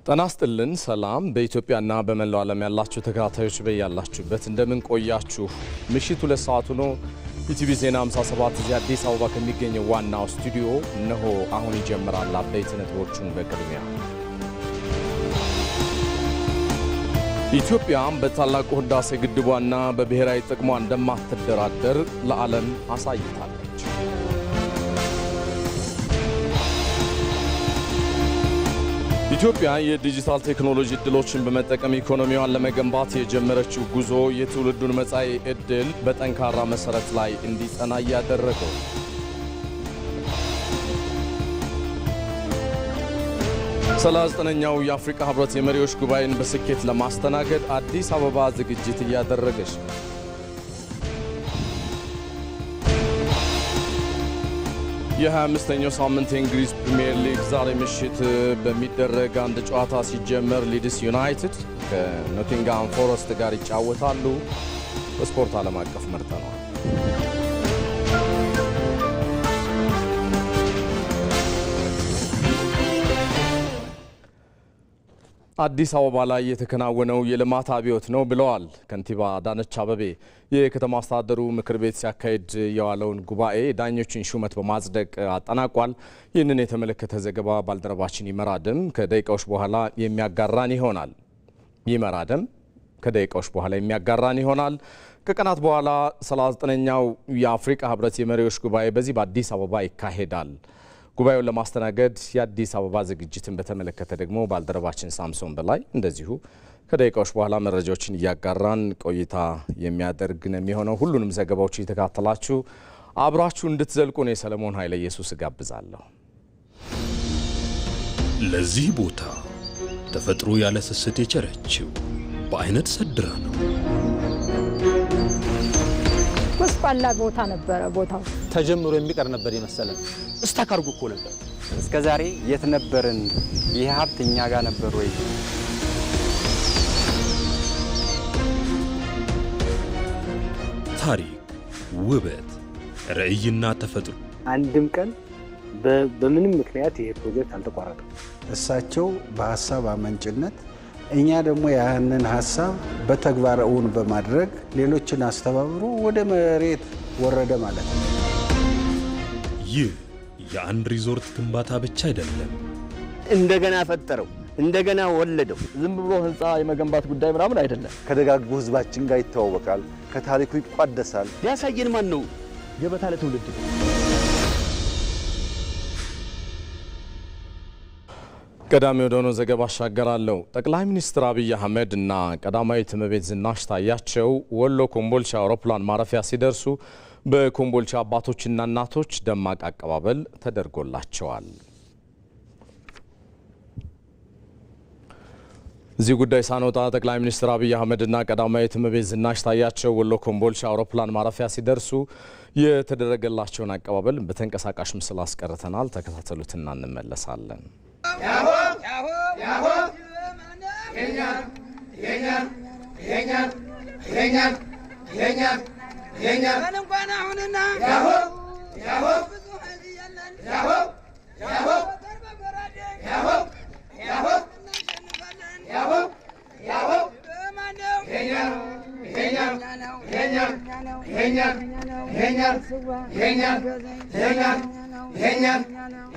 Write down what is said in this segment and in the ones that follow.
ጤና ይስጥልን ሰላም በኢትዮጵያና በመላው ዓለም ያላችሁ ተከታታዮች በያላችሁበት እንደምን ቆያችሁ ምሽቱ ለሰዓቱ ነው ኢቲቪ ዜና 57 እዚህ አዲስ አበባ ከሚገኘው ዋናው ስቱዲዮ እነሆ አሁን ይጀምራል አበይት ነጥቦቹን በቅድሚያ ኢትዮጵያ በታላቁ ህዳሴ ግድቧና በብሔራዊ ጥቅሟ እንደማትደራደር ለዓለም አሳይታለች ኢትዮጵያ የዲጂታል ቴክኖሎጂ እድሎችን በመጠቀም ኢኮኖሚዋን ለመገንባት የጀመረችው ጉዞ የትውልዱን መጻኢ እድል በጠንካራ መሰረት ላይ እንዲጸና ያደረገው 39ኛው የአፍሪካ ህብረት የመሪዎች ጉባኤን በስኬት ለማስተናገድ አዲስ አበባ ዝግጅት እያደረገች ነው የ25ኛው ሳምንት የእንግሊዝ ፕሪሚየር ሊግ ዛሬ ምሽት በሚደረግ አንድ ጨዋታ ሲጀመር ሊድስ ዩናይትድ ከኖቲንግሃም ፎረስት ጋር ይጫወታሉ በስፖርት ዓለም አቀፍ መርጠናል አዲስ አበባ ላይ የተከናወነው የልማት አብዮት ነው ብለዋል ከንቲባ አዳነች አቤቤ የከተማ አስተዳደሩ ምክር ቤት ሲያካሂድ የዋለውን ጉባኤ ዳኞችን ሹመት በማጽደቅ አጠናቋል ይህንን የተመለከተ ዘገባ ባልደረባችን ይመራደም ከደቂቃዎች በኋላ የሚያጋራን ይሆናል ከቀናት በኋላ 39ኛው የአፍሪካ ህብረት የመሪዎች ጉባኤ በዚህ በአዲስ አበባ ይካሄዳል ጉባኤውን ለማስተናገድ የአዲስ አበባ ዝግጅትን በተመለከተ ደግሞ ባልደረባችን ሳምሶን በላይ እንደዚሁ ከደቂቃዎች በኋላ መረጃዎችን እያጋራን ቆይታ የሚያደርግ ነው የሚሆነው ሁሉንም ዘገባዎች እየተከታተላችሁ አብራችሁ እንድትዘልቁ ነው ሰለሞን ኃይለ ኢየሱስ ጋብዛለሁ ለዚህ ቦታ ተፈጥሮ ያለ ስስት የቸረችው በአይነት ሰድራ ነው ወስፋላ ቦታ ነበር ቦታው ተጀምሮ የሚቀር ነበር ይመስላል እስታካርጉ እኮ ነበር እስከዛሬ የት ነበርን ይሄ ሀብት እኛ ጋር ነበር ወይ ታሪክ ውበት ራዕይና ተፈጥሮ አንድም ቀን በምንም ምክንያት ይሄ ፕሮጀክት አልተቋረጠም እሳቸው በሐሳብ አመንጭነት እኛ ደግሞ ያንን ሐሳብ በተግባር እውን በማድረግ ሌሎችን አስተባብሮ ወደ መሬት ወረደ ማለት ነው ይህ የአንድ ሪዞርት ግንባታ ብቻ አይደለም እንደገና ፈጠረው እንደገና ወለደው ዝም ብሎ ህንጻ የመገንባት ጉዳይ ምናምን አይደለም ከደጋግቡ ህዝባችን ጋር ይተዋወቃል ከታሪኩ ይቋደሳል ያሳየን ማን ነው ገበታ ለትውልድ ቀዳሚ ወደሆነው ዘገባ አሻገራለሁ ጠቅላይ ሚኒስትር አብይ አህመድ እና ቀዳማዊት እመቤት ዝናሽ ታያቸው ወሎ ኮምቦልቻ አውሮፕላን ማረፊያ ሲደርሱ በኮምቦልቻ አባቶችና እናቶች ደማቅ አቀባበል ተደርጎላቸዋል እዚህ ጉዳይ ሳንወጣ ጠቅላይ ሚኒስትር አብይ አህመድ እና ቀዳማዊት እመቤት ዝናሽ ታያቸው ወሎ ኮምቦልቻ አውሮፕላን ማረፊያ ሲደርሱ የተደረገላቸውን አቀባበል በተንቀሳቃሽ ምስል አስቀርተናል ተከታተሉትና እንመለሳለን ያሆ ያሆ ያሆ የኛ እንኳን አሁንና ያሆ ያሆ ያሆ ያሆ ያሆ ያሆ ያሆ ያሆ ማነው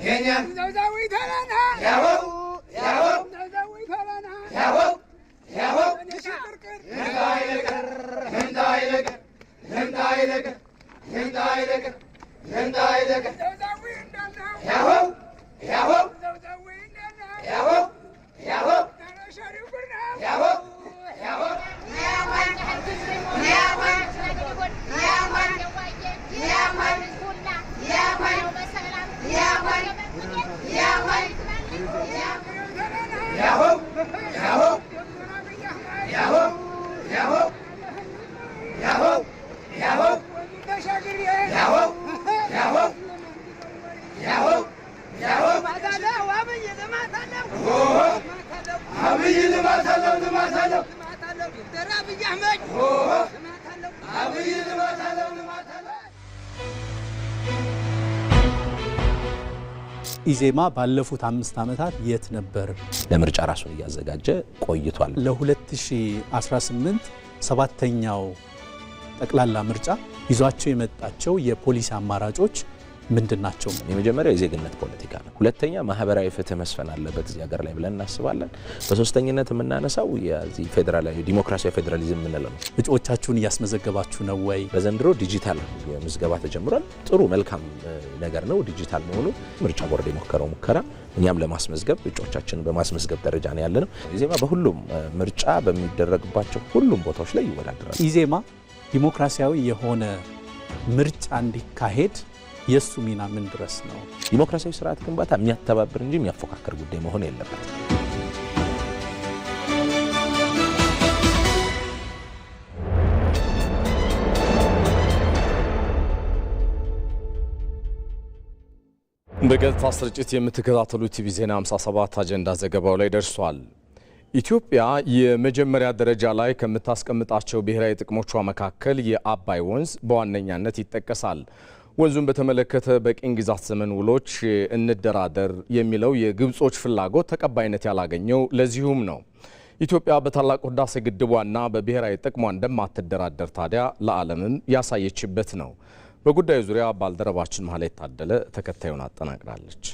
የኛ ዘውዛዊ ተራና ያሆ ያሆ ዘውዛዊ ተራና ያሆ ያሆ ኢዜማ ባለፉት 5 ዓመታት የት ነበር? ለምርጫ ራሱን እያዘጋጀ ቆይቷል። ለ2018 7ኛው ጠቅላላ ምርጫ ይዟቸው የመጣቸው የፖሊሲ አማራጮች ምንድናቸው? የመጀመሪያው የዜግነት ፖለቲካ ነው። ሁለተኛ ማህበራዊ ፍትህ መስፈን አለበት እዚህ ሀገር ላይ ብለን እናስባለን። በሶስተኝነት የምናነሳው የዚህ ፌደራላዊ ዲሞክራሲያዊ ፌደራሊዝም የምንለው ነው። እጩዎቻችሁን እያስመዘገባችሁ ነው ወይ? በዘንድሮ ዲጂታል ምዝገባ ተጀምሯል። ጥሩ መልካም ነገር ነው ዲጂታል መሆኑ። ምርጫ ቦርድ የሞከረው ሙከራ እኛም ለማስመዝገብ እጩዎቻችንን በማስመዝገብ ደረጃ ነው ያለነው። ኢዜማ በሁሉም ምርጫ በሚደረግባቸው ሁሉም ቦታዎች ላይ ይወዳደራል። ኢዜማ ዲሞክራሲያዊ የሆነ ምርጫ እንዲካሄድ የሱ ሚና ምን ድረስ ነው? ዲሞክራሲያዊ ስርዓት ግንባታ የሚያተባብር እንጂ የሚያፎካከር ጉዳይ መሆን የለበትም። በቀጥታ ስርጭት የምትከታተሉት ቲቪ ዜና 57 አጀንዳ ዘገባው ላይ ደርሷል። ኢትዮጵያ የመጀመሪያ ደረጃ ላይ ከምታስቀምጣቸው ብሔራዊ ጥቅሞቿ መካከል የአባይ ወንዝ በዋነኛነት ይጠቀሳል። ወንዙን በተመለከተ በቅኝ ግዛት ዘመን ውሎች እንደራደር የሚለው የግብጾች ፍላጎት ተቀባይነት ያላገኘው ለዚሁም ነው። ኢትዮጵያ በታላቁ ህዳሴ ግድቧና በብሔራዊ ጥቅሟ እንደማትደራደር ታዲያ ለዓለምም ያሳየችበት ነው። በጉዳዩ ዙሪያ ባልደረባችን መሀሌት ታደለ ተከታዩን አጠናቅራለች።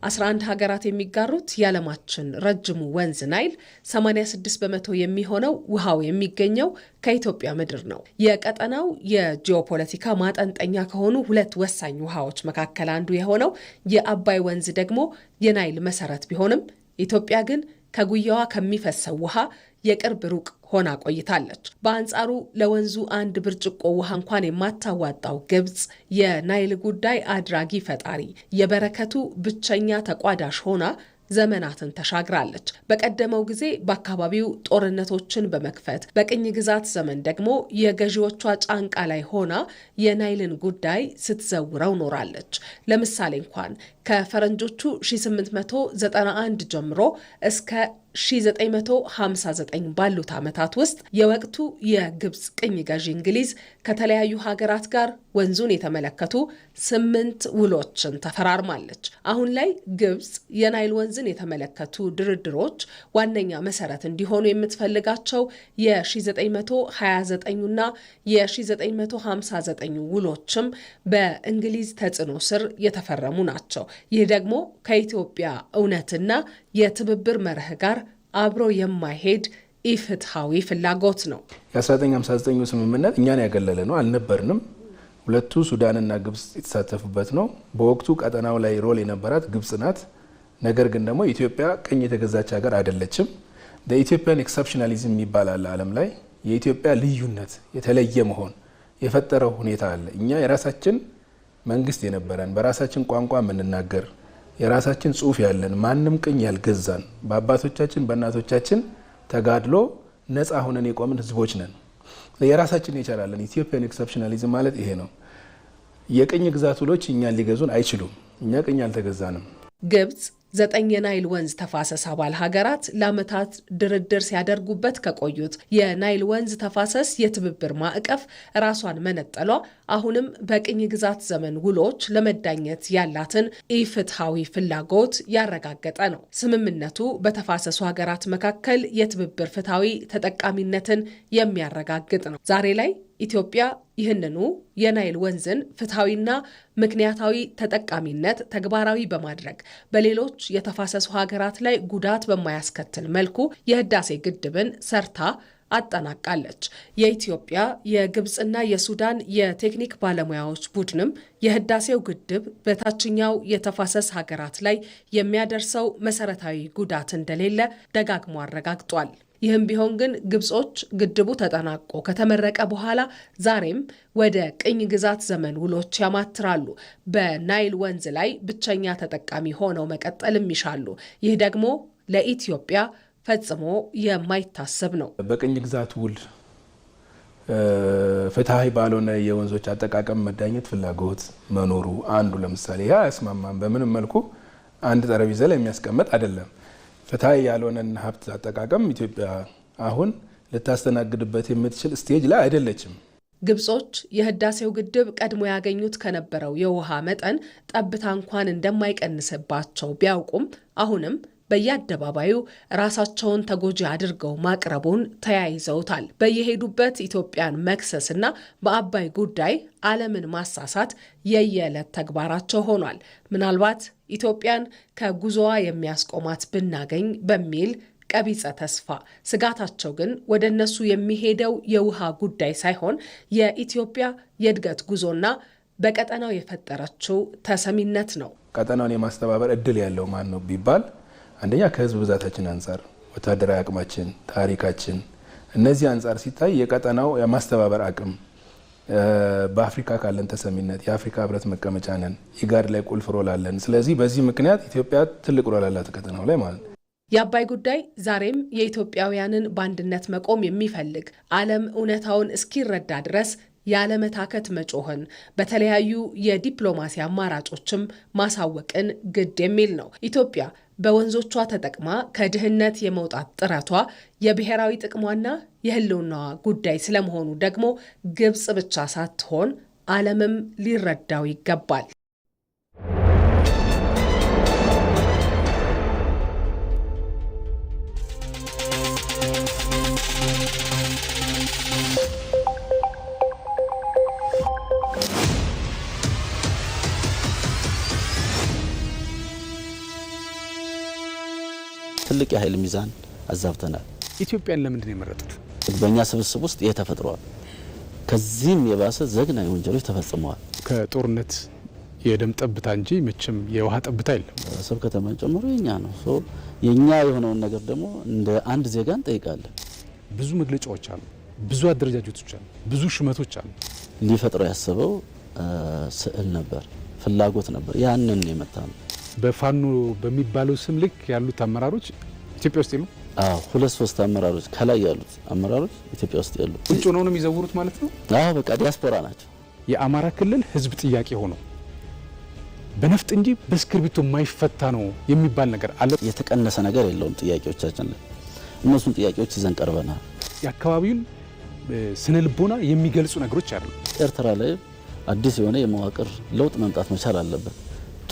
11 ሀገራት የሚጋሩት የዓለማችን ረጅሙ ወንዝ ናይል 86 በመቶ የሚሆነው ውሃው የሚገኘው ከኢትዮጵያ ምድር ነው። የቀጠናው የጂኦፖለቲካ ማጠንጠኛ ከሆኑ 2 ወሳኝ ውሃዎች መካከል አንዱ የሆነው የአባይ ወንዝ ደግሞ የናይል መሰረት ቢሆንም ኢትዮጵያ ግን ከጉያዋ ከሚፈሰው ውሃ የቅርብ ሩቅ ሆና ቆይታለች። በአንጻሩ ለወንዙ አንድ ብርጭቆ ውሃ እንኳን የማታዋጣው ግብጽ የናይል ጉዳይ አድራጊ ፈጣሪ፣ የበረከቱ ብቸኛ ተቋዳሽ ሆና ዘመናትን ተሻግራለች። በቀደመው ጊዜ በአካባቢው ጦርነቶችን በመክፈት በቅኝ ግዛት ዘመን ደግሞ የገዢዎቿ ጫንቃ ላይ ሆና የናይልን ጉዳይ ስትዘውረው ኖራለች። ለምሳሌ እንኳን ከፈረንጆቹ 1891 ጀምሮ እስከ 1959 ባሉት ዓመታት ውስጥ የወቅቱ የግብጽ ቅኝ ገዢ እንግሊዝ ከተለያዩ ሀገራት ጋር ወንዙን የተመለከቱ 8 ውሎችን ተፈራርማለች። አሁን ላይ ግብጽ የናይል ወንዝን የተመለከቱ ድርድሮች ዋነኛ መሰረት እንዲሆኑ የምትፈልጋቸው የ1929ና የ1959 ውሎችም በእንግሊዝ ተጽዕኖ ስር የተፈረሙ ናቸው። ይህ ደግሞ ከኢትዮጵያ እውነትና የትብብር መርህ ጋር አብሮ የማይሄድ ኢፍትሃዊ ፍላጎት ነው። የ1959 ስምምነት እኛን ያገለለ ነው፣ አልነበርንም። ሁለቱ ሱዳንና ግብጽ የተሳተፉበት ነው። በወቅቱ ቀጠናው ላይ ሮል የነበራት ግብጽ ናት። ነገር ግን ደግሞ ኢትዮጵያ ቅኝ የተገዛች ሀገር አይደለችም። በኢትዮጵያን ኤክሰፕሽናሊዝም ይባላል ዓለም ላይ የኢትዮጵያ ልዩነት የተለየ መሆን የፈጠረው ሁኔታ አለ። እኛ የራሳችን መንግስት የነበረን በራሳችን ቋንቋ የምንናገር የራሳችን ጽሑፍ ያለን ማንም ቅኝ ያልገዛን በአባቶቻችን በእናቶቻችን ተጋድሎ ነፃ ሆነን የቆምን ህዝቦች ነን። የራሳችን የቻላለን ኢትዮጵያን ኤክሰፕሽናሊዝም ማለት ይሄ ነው። የቅኝ ግዛት ውሎች እኛን ሊገዙን አይችሉም። እኛ ቅኝ አልተገዛንም። ግብጽ 9 የናይል ወንዝ ተፋሰስ አባል ሀገራት ለዓመታት ድርድር ሲያደርጉበት ከቆዩት የናይል ወንዝ ተፋሰስ የትብብር ማዕቀፍ ራሷን መነጠሏ አሁንም በቅኝ ግዛት ዘመን ውሎች ለመዳኘት ያላትን ኢፍትሃዊ ፍላጎት ያረጋገጠ ነው። ስምምነቱ በተፋሰሱ ሀገራት መካከል የትብብር ፍትሃዊ ተጠቃሚነትን የሚያረጋግጥ ነው። ዛሬ ላይ ኢትዮጵያ ይህንኑ የናይል ወንዝን ፍትሃዊና ምክንያታዊ ተጠቃሚነት ተግባራዊ በማድረግ በሌሎች የተፋሰሱ ሀገራት ላይ ጉዳት በማያስከትል መልኩ የህዳሴ ግድብን ሰርታ አጠናቃለች። የኢትዮጵያ የግብጽና የሱዳን የቴክኒክ ባለሙያዎች ቡድንም የህዳሴው ግድብ በታችኛው የተፋሰስ ሀገራት ላይ የሚያደርሰው መሰረታዊ ጉዳት እንደሌለ ደጋግሞ አረጋግጧል። ይህም ቢሆን ግን ግብጾች ግድቡ ተጠናቆ ከተመረቀ በኋላ ዛሬም ወደ ቅኝ ግዛት ዘመን ውሎች ያማትራሉ። በናይል ወንዝ ላይ ብቸኛ ተጠቃሚ ሆነው መቀጠልም ይሻሉ። ይህ ደግሞ ለኢትዮጵያ ፈጽሞ የማይታሰብ ነው። በቅኝ ግዛት ውል ፍትሃዊ ባልሆነ የወንዞች አጠቃቀም መዳኘት ፍላጎት መኖሩ አንዱ ለምሳሌ ያ ያስማማም በምንም መልኩ አንድ ጠረጴዛ ላይ የሚያስቀምጥ አይደለም። ፍትሃዊ ያልሆነን ሀብት አጠቃቀም ኢትዮጵያ አሁን ልታስተናግድበት የምትችል ስቴጅ ላይ አይደለችም። ግብጾች የህዳሴው ግድብ ቀድሞ ያገኙት ከነበረው የውሃ መጠን ጠብታ እንኳን እንደማይቀንስባቸው ቢያውቁም አሁንም በየአደባባዩ ራሳቸውን ተጎጂ አድርገው ማቅረቡን ተያይዘውታል። በየሄዱበት ኢትዮጵያን መክሰስና በአባይ ጉዳይ ዓለምን ማሳሳት የየዕለት ተግባራቸው ሆኗል። ምናልባት ኢትዮጵያን ከጉዞዋ የሚያስቆማት ብናገኝ በሚል ቀቢጸ ተስፋ። ስጋታቸው ግን ወደ እነሱ የሚሄደው የውሃ ጉዳይ ሳይሆን የኢትዮጵያ የእድገት ጉዞና በቀጠናው የፈጠረችው ተሰሚነት ነው። ቀጠናውን የማስተባበር እድል ያለው ማን ነው ቢባል አንደኛ ከህዝብ ብዛታችን አንጻር፣ ወታደራዊ አቅማችን፣ ታሪካችን እነዚህ አንጻር ሲታይ የቀጠናው የማስተባበር አቅም በአፍሪካ ካለን ተሰሚነት የአፍሪካ ህብረት መቀመጫ ነን፣ ኢጋድ ላይ ቁልፍ ሮል አለን። ስለዚህ በዚህ ምክንያት ኢትዮጵያ ትልቅ ሮል አላት ቀጠናው ላይ ማለት ነው። የአባይ ጉዳይ ዛሬም የኢትዮጵያውያንን በአንድነት መቆም የሚፈልግ ዓለም እውነታውን እስኪረዳ ድረስ ያለመታከት መጮህን በተለያዩ የዲፕሎማሲ አማራጮችም ማሳወቅን ግድ የሚል ነው። ኢትዮጵያ በወንዞቿ ተጠቅማ ከድህነት የመውጣት ጥረቷ የብሔራዊ ጥቅሟና የህልውናዋ ጉዳይ ስለመሆኑ ደግሞ ግብጽ ብቻ ሳትሆን ዓለምም ሊረዳው ይገባል። ትልቅ የኃይል ሚዛን አዛብተናል። ኢትዮጵያን ለምንድን ነው የመረጡት? በእኛ ስብስብ ውስጥ ይሄ ተፈጥሯል። ከዚህም የባሰ ዘግናኝ ወንጀሎች ተፈጽመዋል። ከጦርነት የደም ጠብታ እንጂ መቼም የውሃ ጠብታ የለም። አሰብ ከተማን ጨምሮ የኛ ነው። የኛ የሆነውን ነገር ደግሞ እንደ አንድ ዜጋ እንጠይቃለን። ብዙ መግለጫዎች አሉ፣ ብዙ አደረጃጀቶች አሉ፣ ብዙ ሽመቶች አሉ። ሊፈጥረው ያሰበው ስዕል ነበር፣ ፍላጎት ነበር። ያንን የመታ ነው። በፋኖ በሚባለው ስም ልክ ያሉት አመራሮች ኢትዮጵያ ውስጥ የሉ? አዎ፣ 2-3 አመራሮች ከላይ ያሉት አመራሮች ኢትዮጵያ ውስጥ ያሉ ውጭ ነው የሚዘውሩት ማለት ነው። አዎ፣ በቃ ዲያስፖራ ናቸው። የአማራ ክልል ህዝብ ጥያቄ ሆኖ በነፍጥ እንጂ በእስክርቢቶ የማይፈታ ነው የሚባል ነገር አለ። የተቀነሰ ነገር የለውም ጥያቄዎቻችን ላይ። እነሱን ጥያቄዎች ይዘን ቀርበናል። የአካባቢውን ስነ ልቦና የሚገልጹ ነገሮች አሉ። ኤርትራ ላይ አዲስ የሆነ የመዋቅር ለውጥ መምጣት መቻል አለበት።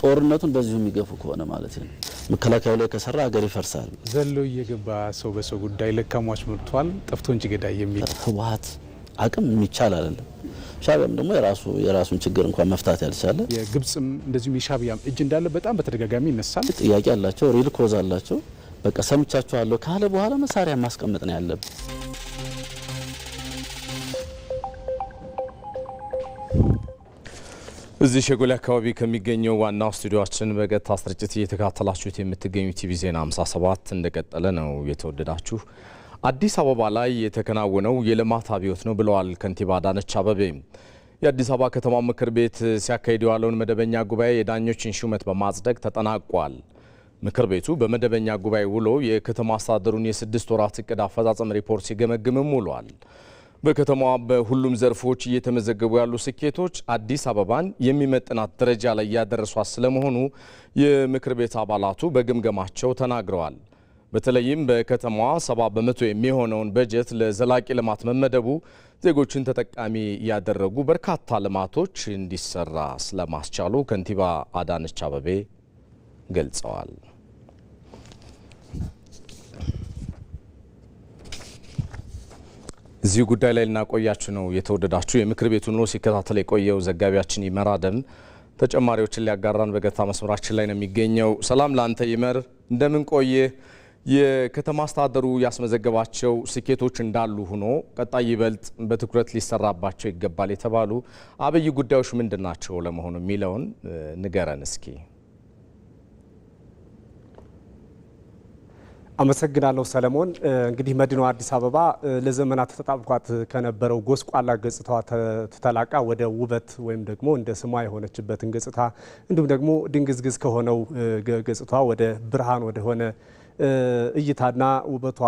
ጦርነቱን በዚሁ የሚገፉ ከሆነ ማለት ነው። መከላከያው ላይ ከሰራ ሀገር ይፈርሳል። ዘሎ እየገባ ሰው በሰው ጉዳይ ለካሟች መጥቷል ጠፍቶ እንጂ ገዳይ የሚል ህወሓት አቅም የሚቻል አይደለም። ሻዕቢያም ደግሞ የራሱን ችግር እንኳን መፍታት ያልቻለ የግብጽም እንደዚሁም የሻዕቢያም እጅ እንዳለ በጣም በተደጋጋሚ ይነሳል። ጥያቄ አላቸው፣ ሪል ኮዝ አላቸው። በቃ ሰምቻቸዋለሁ ካለ በኋላ መሳሪያ ማስቀመጥ ነው ያለብን። እዚህ ሸጎሌ አካባቢ ከሚገኘው ዋናው ስቱዲዮአችን በቀጥታ ስርጭት እየተከታተላችሁት የምትገኙ ቲቪ ዜና 57 እንደቀጠለ ነው። የተወደዳችሁ አዲስ አበባ ላይ የተከናወነው የልማት አብዮት ነው ብለዋል ከንቲባ አዳነች አቤቤ። የአዲስ አበባ ከተማ ምክር ቤት ሲያካሂድ የዋለውን መደበኛ ጉባኤ የዳኞችን ሹመት በማጽደቅ ተጠናቋል። ምክር ቤቱ በመደበኛ ጉባኤ ውሎ የከተማ አስተዳደሩን የ6 ወራት እቅድ አፈጻጸም ሪፖርት ሲገመግምም ውሏል። በከተማዋ በሁሉም ዘርፎች እየተመዘገቡ ያሉ ስኬቶች አዲስ አበባን የሚመጥናት ደረጃ ላይ ያደረሷት ስለመሆኑ የምክር ቤት አባላቱ በግምገማቸው ተናግረዋል። በተለይም በከተማዋ 70% የሚሆነውን በጀት ለዘላቂ ልማት መመደቡ ዜጎችን ተጠቃሚ ያደረጉ በርካታ ልማቶች እንዲሰራ ስለማስቻሉ ከንቲባ አዳነች አቤቤ ገልጸዋል። እዚህ ጉዳይ ላይ ልናቆያችሁ ነው። የተወደዳችሁ የምክር ቤቱን ውሎ ሲከታተል የቆየው ዘጋቢያችን ይመር አደም ተጨማሪዎችን ሊያጋራን በገታ መስመራችን ላይ ነው የሚገኘው። ሰላም ላንተ ይመር፣ እንደምን ቆየ? የከተማ አስተዳደሩ ያስመዘገባቸው ስኬቶች እንዳሉ ሆኖ ቀጣይ ይበልጥ በትኩረት ሊሰራባቸው ይገባል የተባሉ አብይ ጉዳዮች ምንድን ናቸው ለመሆኑ የሚለውን ንገረን እስኪ። አመሰግናለሁ ሰለሞን። እንግዲህ መዲናዋ አዲስ አበባ ለዘመናት ተጣብቋት ከነበረው ጎስቋላ ገጽታዋ ተላቃ ወደ ውበት ወይም ደግሞ እንደ ስሟ የሆነችበትን ገጽታ እንዲሁም ደግሞ ድንግዝግዝ ከሆነው ገጽታዋ ወደ ብርሃን ወደ ሆነ እይታና ውበቷ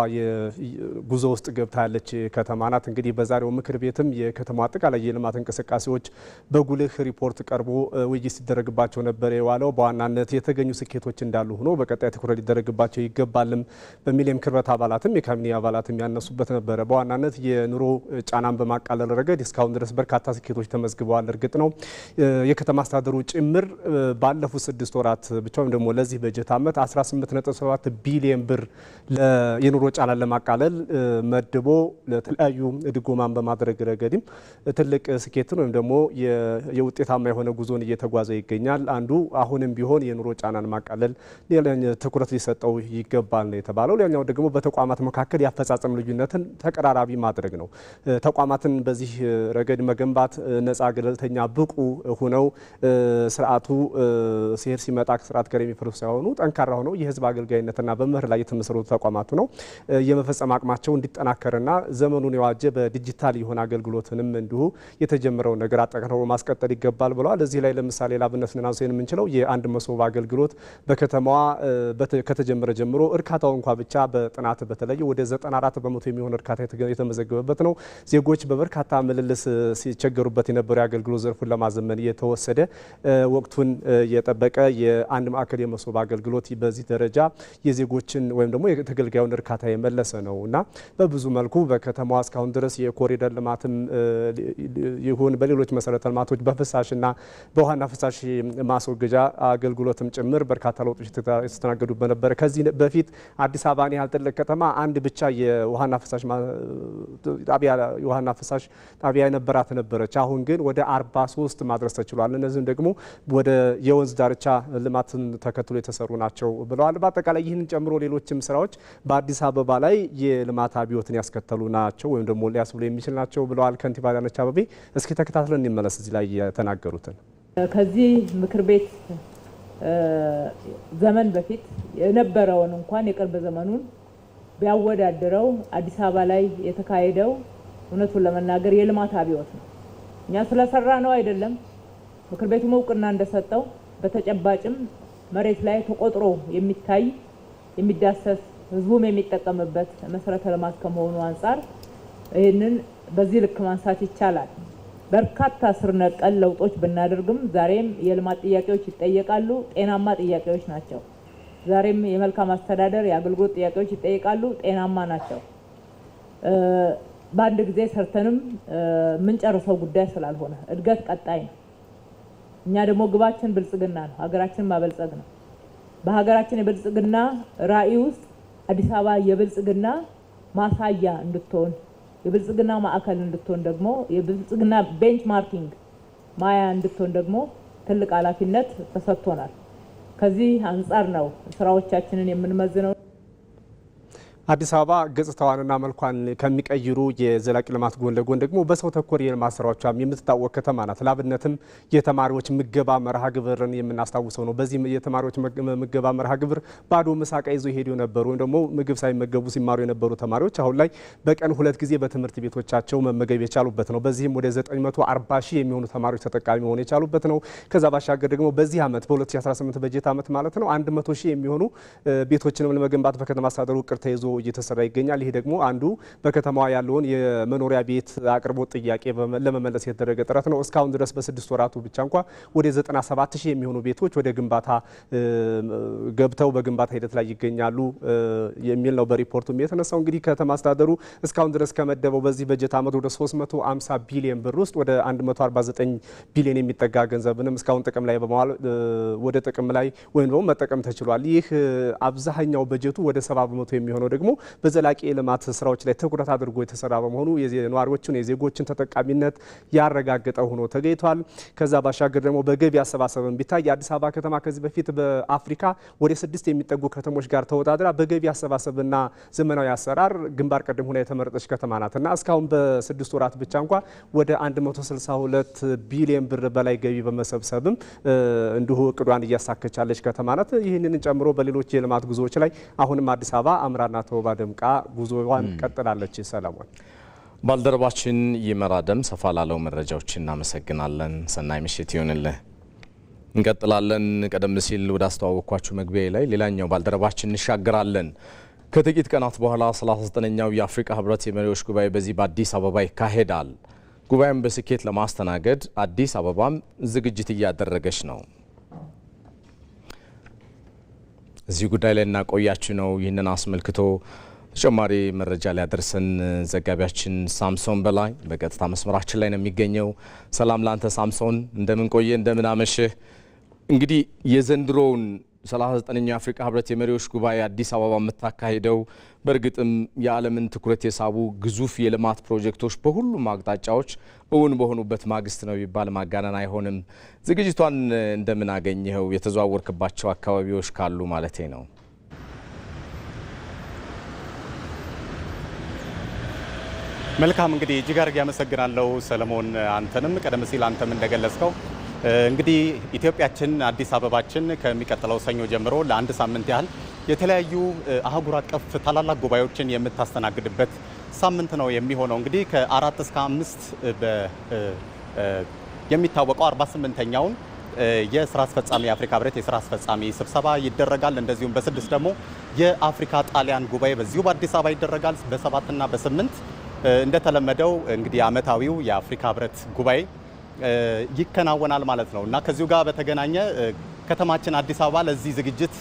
ጉዞ ውስጥ ገብታ ያለች ከተማ ናት። እንግዲህ በዛሬው ምክር ቤትም የከተማ አጠቃላይ የልማት እንቅስቃሴዎች በጉልህ ሪፖርት ቀርቦ ውይይት ሲደረግባቸው ነበር የዋለው። በዋናነት የተገኙ ስኬቶች እንዳሉ ሆኖ በቀጣይ ትኩረት ሊደረግባቸው ይገባልም በሚል የምክር ቤት አባላትም የካቢኔ አባላትም ያነሱበት ነበረ። በዋናነት የኑሮ ጫናን በማቃለል ረገድ እስካሁን ድረስ በርካታ ስኬቶች ተመዝግበዋል። እርግጥ ነው የከተማ አስተዳደሩ ጭምር ባለፉት 6 ወራት ብቻ ወይም ደግሞ ለዚህ በጀት ዓመት 18.7 ቢሊዮን ብር የኑሮ ጫናን ለማቃለል መድቦ ለተለያዩ ድጎማን በማድረግ ረገድም ትልቅ ስኬትን ወይም ደግሞ የውጤታማ የሆነ ጉዞን እየተጓዘ ይገኛል። አንዱ አሁንም ቢሆን የኑሮ ጫናን ማቃለል ትኩረት ሊሰጠው ይገባል ነው የተባለው። ሌላኛው ደግሞ በተቋማት መካከል የአፈጻጸም ልዩነትን ተቀራራቢ ማድረግ ነው። ተቋማትን በዚህ ረገድ መገንባት ነፃ፣ ገለልተኛ፣ ብቁ ሆነው ስርዓቱ ሲሄድ ሲመጣ ከስርዓት ጋር የሚፈርሱ ሳይሆኑ ጠንካራ ሆነው የህዝብ አገልጋይነትና በመርህ ላይ የተመሰረቱ ተቋማቱ ነው የመፈጸም አቅማቸው እንዲጠናከርና ዘመኑን የዋጀ በዲጂታል የሆነ አገልግሎትንም እንዲሁ የተጀመረው ነገር አጠናክሮ ማስቀጠል ይገባል ብለዋል። እዚህ ላይ ለምሳሌ ላብነት ልናነሳው የምንችለው የአንድ መሶብ አገልግሎት በከተማዋ ከተጀመረ ጀምሮ እርካታው እንኳ ብቻ በጥናት በተለይ ወደ 94 በመቶ የሚሆን እርካታ የተመዘገበበት ነው። ዜጎች በበርካታ ምልልስ ሲቸገሩበት የነበረው የአገልግሎት ዘርፉን ለማዘመን የተወሰደ ወቅቱን የጠበቀ የአንድ ማዕከል የመሶብ አገልግሎት በዚህ ደረጃ የዜጎችን ወይም ደግሞ የተገልጋዩን እርካታ የመለሰ ነው እና በብዙ መልኩ በከተማዋ እስካሁን ድረስ የኮሪደር ልማትም ይሁን በሌሎች መሰረተ ልማቶች በፍሳሽና በውሃና ፍሳሽ ማስወገጃ አገልግሎትም ጭምር በርካታ ለውጦች የተስተናገዱበት ነበረ። ከዚህ በፊት አዲስ አበባን ያህል ትልቅ ከተማ አንድ ብቻ የውሃና ፍሳሽ ጣቢያ የነበራት ነበረች። አሁን ግን ወደ 43 ማድረስ ተችሏል። እነዚህም ደግሞ ወደ የወንዝ ዳርቻ ልማትን ተከትሎ የተሰሩ ናቸው ብለዋል። በአጠቃላይ ይህንን ጨምሮ ሌሎችም ስራዎች በአዲስ አበባ ላይ የልማት አብዮትን ያስከተሉ ናቸው ወይም ደግሞ ሊያስብሉ የሚችል ናቸው ብለዋል ከንቲባ አዳነች አቤቤ። እስኪ ተከታትለን እንመለስ እዚህ ላይ የተናገሩትን። ከዚህ ምክር ቤት ዘመን በፊት የነበረውን እንኳን የቅርብ ዘመኑን ቢያወዳድረው አዲስ አበባ ላይ የተካሄደው እውነቱን ለመናገር የልማት አብዮት ነው። እኛ ስለሰራ ነው አይደለም፣ ምክር ቤቱ እውቅና እንደሰጠው በተጨባጭም መሬት ላይ ተቆጥሮ የሚታይ የሚዳሰስ ህዝቡም የሚጠቀምበት መሰረተ ልማት ከመሆኑ አንጻር ይህንን በዚህ ልክ ማንሳት ይቻላል። በርካታ ስር ነቀል ለውጦች ብናደርግም ዛሬም የልማት ጥያቄዎች ይጠየቃሉ። ጤናማ ጥያቄዎች ናቸው። ዛሬም የመልካም አስተዳደር የአገልግሎት ጥያቄዎች ይጠየቃሉ። ጤናማ ናቸው። በአንድ ጊዜ ሰርተንም የምንጨርሰው ጉዳይ ስላልሆነ እድገት ቀጣይ ነው። እኛ ደግሞ ግባችን ብልጽግና ነው። ሀገራችን ማበልጸግ ነው። በሀገራችን የብልጽግና ራዕይ ውስጥ አዲስ አበባ የብልጽግና ማሳያ እንድትሆን የብልጽግና ማዕከል እንድትሆን ደግሞ የብልጽግና ቤንችማርኪንግ ማያ እንድትሆን ደግሞ ትልቅ ኃላፊነት ተሰጥቶናል። ከዚህ አንጻር ነው ስራዎቻችንን የምንመዝነው። አዲስ አበባ ገጽታዋንና መልኳን ከሚቀይሩ የዘላቂ ልማት ጎን ለጎን ደግሞ በሰው ተኮር የልማት ስራዎቿም የምትታወቅ ከተማ ናት። ላብነትም የተማሪዎች ምገባ መርሃ ግብርን የምናስታውሰው ነው። በዚህ የተማሪዎች ምገባ መርሃ ግብር ባዶ ምሳቃ ይዞ ሄዱ የነበሩ ወይም ደግሞ ምግብ ሳይመገቡ ሲማሩ የነበሩ ተማሪዎች አሁን ላይ በቀን 2 ጊዜ በትምህርት ቤቶቻቸው መመገብ የቻሉበት ነው። በዚህም ወደ 940 ሺህ የሚሆኑ ተማሪዎች ተጠቃሚ መሆን የቻሉበት ነው። ከዛ ባሻገር ደግሞ በዚህ ዓመት በ2018 በጀት ዓመት ማለት ነው 100 ሺህ የሚሆኑ ቤቶችንም ለመገንባት በከተማ አስተዳደሩ እቅድ ተይዞ እየተሰራ ይገኛል። ይሄ ደግሞ አንዱ በከተማዋ ያለውን የመኖሪያ ቤት አቅርቦት ጥያቄ ለመመለስ የተደረገ ጥረት ነው። እስካሁን ድረስ በ6 ወራቱ ብቻ እንኳ ወደ 97 ሺህ የሚሆኑ ቤቶች ወደ ግንባታ ገብተው በግንባታ ሂደት ላይ ይገኛሉ የሚል ነው በሪፖርቱም የተነሳው። እንግዲህ ከተማ አስተዳደሩ እስካሁን ድረስ ከመደበው በዚህ በጀት ዓመት ወደ 350 ቢሊዮን ብር ውስጥ ወደ 149 ቢሊዮን የሚጠጋ ገንዘብንም እስካሁን ጥቅም ላይ በመዋል ወደ ጥቅም ላይ ወይም ደግሞ መጠቀም ተችሏል። ይህ አብዛኛው በጀቱ ወደ 70 በመቶ የሚሆነው ደግሞ በዘላቂ የልማት ስራዎች ላይ ትኩረት አድርጎ የተሰራ በመሆኑ የነዋሪዎችን የዜጎችን ተጠቃሚነት ያረጋገጠ ሆኖ ተገኝቷል። ከዛ ባሻገር ደግሞ በገቢ አሰባሰብን ቢታይ የአዲስ አበባ ከተማ ከዚህ በፊት በአፍሪካ ወደ 6 የሚጠጉ ከተሞች ጋር ተወዳድራ በገቢ አሰባሰብና ዘመናዊ አሰራር ግንባር ቀደም ሆና የተመረጠች ከተማ ናትና እስካሁን በ6 ወራት ብቻ እንኳ ወደ 162 ቢሊዮን ብር በላይ ገቢ በመሰብሰብም እንዲሁ እቅዷን እያሳከቻለች ከተማ ናት። ይህንን ጨምሮ በሌሎች የልማት ጉዞዎች ላይ አሁንም አዲስ አበባ አምራና ተውባ ደምቃ ጉዞዋን ቀጥላለች። ሰለሞን ባልደረባችን ይመራ ደም ሰፋ ላለው መረጃዎች እናመሰግናለን። ሰናይ ምሽት ይሁንልህ። እንቀጥላለን። ቀደም ሲል ወደ አስተዋወቅኳችሁ መግቢያ ላይ ሌላኛው ባልደረባችን እንሻገራለን። ከጥቂት ቀናት በኋላ 39ኛው የአፍሪካ ህብረት የመሪዎች ጉባኤ በዚህ በአዲስ አበባ ይካሄዳል። ጉባኤውን በስኬት ለማስተናገድ አዲስ አበባም ዝግጅት እያደረገች ነው። እዚህ ጉዳይ ላይ እናቆያችሁ ነው። ይህንን አስመልክቶ ተጨማሪ መረጃ ሊያደርሰን ዘጋቢያችን ሳምሶን በላይ በቀጥታ መስመራችን ላይ ነው የሚገኘው። ሰላም ላንተ ሳምሶን፣ እንደምን ቆየ፣ እንደምን አመሸህ? እንግዲህ የዘንድሮውን 39ኛው የአፍሪካ ህብረት የመሪዎች ጉባኤ አዲስ አበባ የምታካሂደው በእርግጥም የዓለምን ትኩረት የሳቡ ግዙፍ የልማት ፕሮጀክቶች በሁሉም አቅጣጫዎች እውን በሆኑበት ማግስት ነው ይባል ማጋነን አይሆንም። ዝግጅቷን እንደምን አገኘኸው? የተዘዋወርክባቸው አካባቢዎች ካሉ ማለቴ ነው። መልካም እንግዲህ እጅግ አድርጌ አመሰግናለሁ ሰለሞን። አንተንም ቀደም ሲል አንተም እንደገለጽከው እንግዲህ ኢትዮጵያችን አዲስ አበባችን ከሚቀጥለው ሰኞ ጀምሮ ለአንድ ሳምንት ያህል የተለያዩ አህጉር አቀፍ ታላላቅ ጉባኤዎችን የምታስተናግድበት ሳምንት ነው የሚሆነው። እንግዲህ ከ4 እስከ 5 የሚታወቀው 48ኛውን የስራ አስፈጻሚ የአፍሪካ ህብረት የስራ አስፈጻሚ ስብሰባ ይደረጋል። እንደዚሁም በ6 ደግሞ የአፍሪካ ጣሊያን ጉባኤ በዚሁ በአዲስ አበባ ይደረጋል። በ7 እና በ8 እንደተለመደው እንግዲህ ዓመታዊው የአፍሪካ ህብረት ጉባኤ ይከናወናል ማለት ነው እና ከዚሁ ጋር በተገናኘ ከተማችን አዲስ አበባ ለዚህ ዝግጅት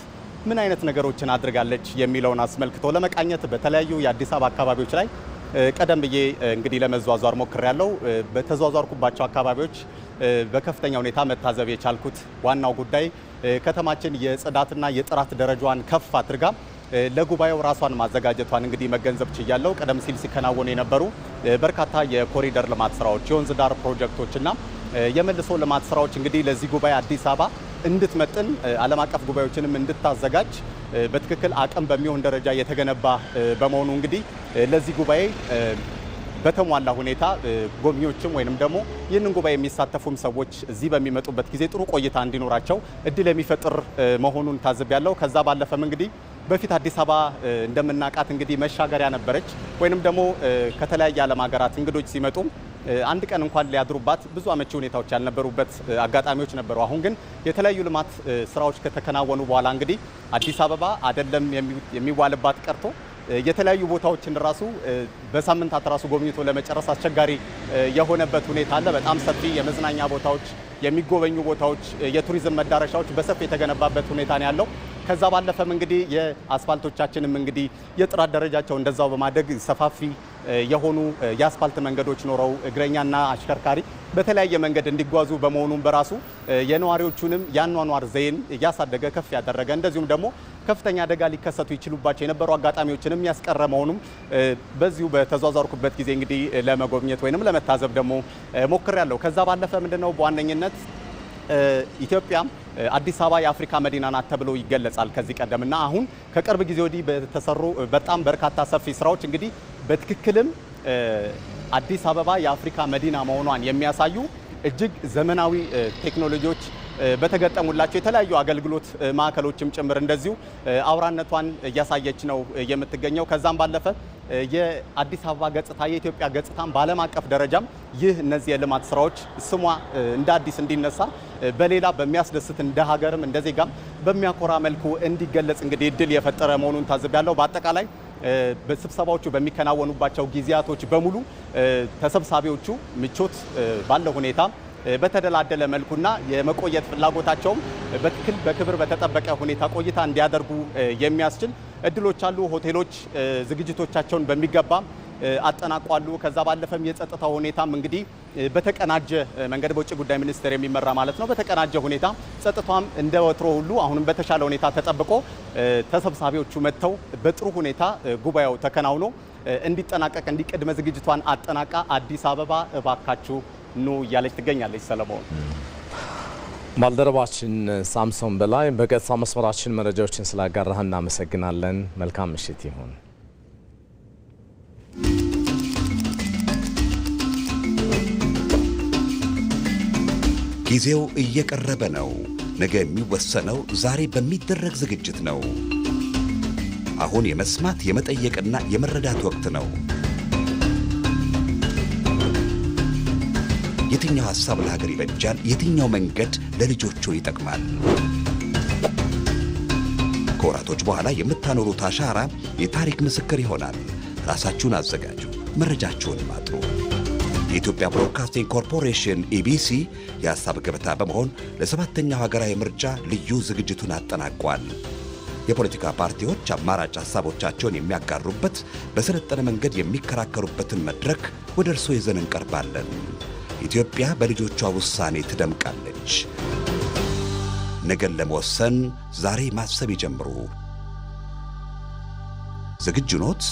ምን አይነት ነገሮችን አድርጋለች የሚለውን አስመልክቶ ለመቃኘት በተለያዩ የአዲስ አበባ አካባቢዎች ላይ ቀደም ብዬ እንግዲህ ለመዟዟር ሞክሬያለሁ። በተዟዟርኩባቸው አካባቢዎች በከፍተኛ ሁኔታ መታዘብ የቻልኩት ዋናው ጉዳይ ከተማችን የጽዳትና የጥራት ደረጃዋን ከፍ አድርጋ ለጉባኤው ራሷን ማዘጋጀቷን እንግዲህ መገንዘብ ችያለሁ። ቀደም ሲል ሲከናወኑ የነበሩ በርካታ የኮሪደር ልማት ስራዎች፣ የወንዝ ዳር ፕሮጀክቶችና የመልሶ ልማት ስራዎች እንግዲህ ለዚህ ጉባኤ አዲስ አበባ እንድትመጥን ዓለም አቀፍ ጉባኤዎችንም እንድታዘጋጅ በትክክል አቅም በሚሆን ደረጃ የተገነባ በመሆኑ እንግዲህ ለዚህ ጉባኤ በተሟላ ሁኔታ ጎብኚዎችም ወይንም ደግሞ ይህንን ጉባኤ የሚሳተፉም ሰዎች እዚህ በሚመጡበት ጊዜ ጥሩ ቆይታ እንዲኖራቸው እድል የሚፈጥር መሆኑን ታዝቤያለሁ። ከዛ ባለፈም እንግዲህ በፊት አዲስ አበባ እንደምናውቃት እንግዲህ መሻገሪያ ነበረች፣ ወይንም ደግሞ ከተለያየ ዓለም ሀገራት እንግዶች ሲመጡ አንድ ቀን እንኳን ሊያድሩባት ብዙ አመቺ ሁኔታዎች ያልነበሩበት አጋጣሚዎች ነበሩ። አሁን ግን የተለያዩ ልማት ስራዎች ከተከናወኑ በኋላ እንግዲህ አዲስ አበባ አይደለም የሚዋልባት ቀርቶ የተለያዩ ቦታዎችን ራሱ በሳምንታት ራሱ ጎብኝቶ ለመጨረስ አስቸጋሪ የሆነበት ሁኔታ አለ። በጣም ሰፊ የመዝናኛ ቦታዎች፣ የሚጎበኙ ቦታዎች፣ የቱሪዝም መዳረሻዎች በሰፊ የተገነባበት ሁኔታ ነው ያለው። ከዛ ባለፈም እንግዲህ የአስፋልቶቻችንም እንግዲህ የጥራት ደረጃቸው እንደዛው በማደግ ሰፋፊ የሆኑ የአስፋልት መንገዶች ኖረው እግረኛና አሽከርካሪ በተለያየ መንገድ እንዲጓዙ በመሆኑም በራሱ የነዋሪዎቹንም የአኗኗር ዘይን እያሳደገ ከፍ ያደረገ እንደዚሁም ደግሞ ከፍተኛ አደጋ ሊከሰቱ ይችሉባቸው የነበሩ አጋጣሚዎችንም ያስቀረ መሆኑም በዚሁ በተዟዟርኩበት ጊዜ እንግዲህ ለመጎብኘት ወይንም ለመታዘብ ደግሞ ሞክሬያለሁ። ከዛ ባለፈ ምንድነው በዋነኝነት ኢትዮጵያ አዲስ አበባ የአፍሪካ መዲና ናት ተብሎ ይገለጻል ከዚህ ቀደምና አሁን ከቅርብ ጊዜ ወዲህ በተሰሩ በጣም በርካታ ሰፊ ስራዎች እንግዲህ በትክክልም አዲስ አበባ የአፍሪካ መዲና መሆኗን የሚያሳዩ እጅግ ዘመናዊ ቴክኖሎጂዎች በተገጠሙላቸው የተለያዩ አገልግሎት ማዕከሎችም ጭምር እንደዚሁ አውራነቷን እያሳየች ነው የምትገኘው። ከዛም ባለፈ የአዲስ አበባ ገጽታ የኢትዮጵያ ገጽታን በዓለም አቀፍ ደረጃም ይህ እነዚህ የልማት ስራዎች ስሟ እንደ አዲስ እንዲነሳ በሌላ በሚያስደስት እንደ ሀገርም እንደ ዜጋም በሚያኮራ መልኩ እንዲገለጽ እንግዲህ እድል የፈጠረ መሆኑን ታዝቤያለሁ። በአጠቃላይ በስብሰባዎቹ በሚከናወኑባቸው ጊዜያቶች በሙሉ ተሰብሳቢዎቹ ምቾት ባለው ሁኔታ በተደላደለ መልኩና የመቆየት ፍላጎታቸውም በትክክል በክብር በተጠበቀ ሁኔታ ቆይታ እንዲያደርጉ የሚያስችል እድሎች አሉ። ሆቴሎች ዝግጅቶቻቸውን በሚገባ አጠናቋሉ። ከዛ ባለፈም የጸጥታ ሁኔታም እንግዲህ በተቀናጀ መንገድ በውጭ ጉዳይ ሚኒስቴር የሚመራ ማለት ነው። በተቀናጀ ሁኔታ ጸጥታም እንደ ወትሮ ሁሉ አሁንም በተሻለ ሁኔታ ተጠብቆ ተሰብሳቢዎቹ መጥተው በጥሩ ሁኔታ ጉባኤው ተከናውኖ እንዲጠናቀቅ እንዲቅድመ ዝግጅቷን አጠናቃ አዲስ አበባ እባካችሁ ኑ እያለች ትገኛለች። ሰለሞን ባልደረባችን ሳምሶን በላይ በቀጥታ መስመራችን መረጃዎችን ስላጋራህ እናመሰግናለን። መልካም ምሽት ይሁን። ጊዜው እየቀረበ ነው። ነገ የሚወሰነው ዛሬ በሚደረግ ዝግጅት ነው። አሁን የመስማት የመጠየቅና የመረዳት ወቅት ነው። የትኛው ሐሳብ ለሀገር ይበጃል? የትኛው መንገድ ለልጆቹ ይጠቅማል? ከወራቶች በኋላ የምታኖሩት አሻራ የታሪክ ምስክር ይሆናል። ራሳችሁን አዘጋጁ፣ መረጃችሁን ማጥሩ። የኢትዮጵያ ብሮድካስቲንግ ኮርፖሬሽን ኢቢሲ የሐሳብ ገበታ በመሆን ለ7ኛው ሀገራዊ ምርጫ ልዩ ዝግጅቱን አጠናቋል። የፖለቲካ ፓርቲዎች አማራጭ ሐሳቦቻቸውን የሚያጋሩበት፣ በሰለጠነ መንገድ የሚከራከሩበትን መድረክ ወደ እርስዎ ይዘን እንቀርባለን። ኢትዮጵያ በልጆቿ ውሳኔ ትደምቃለች። ነገን ለመወሰን ዛሬ ማሰብ ይጀምሩ። ዝግጁ ኖት?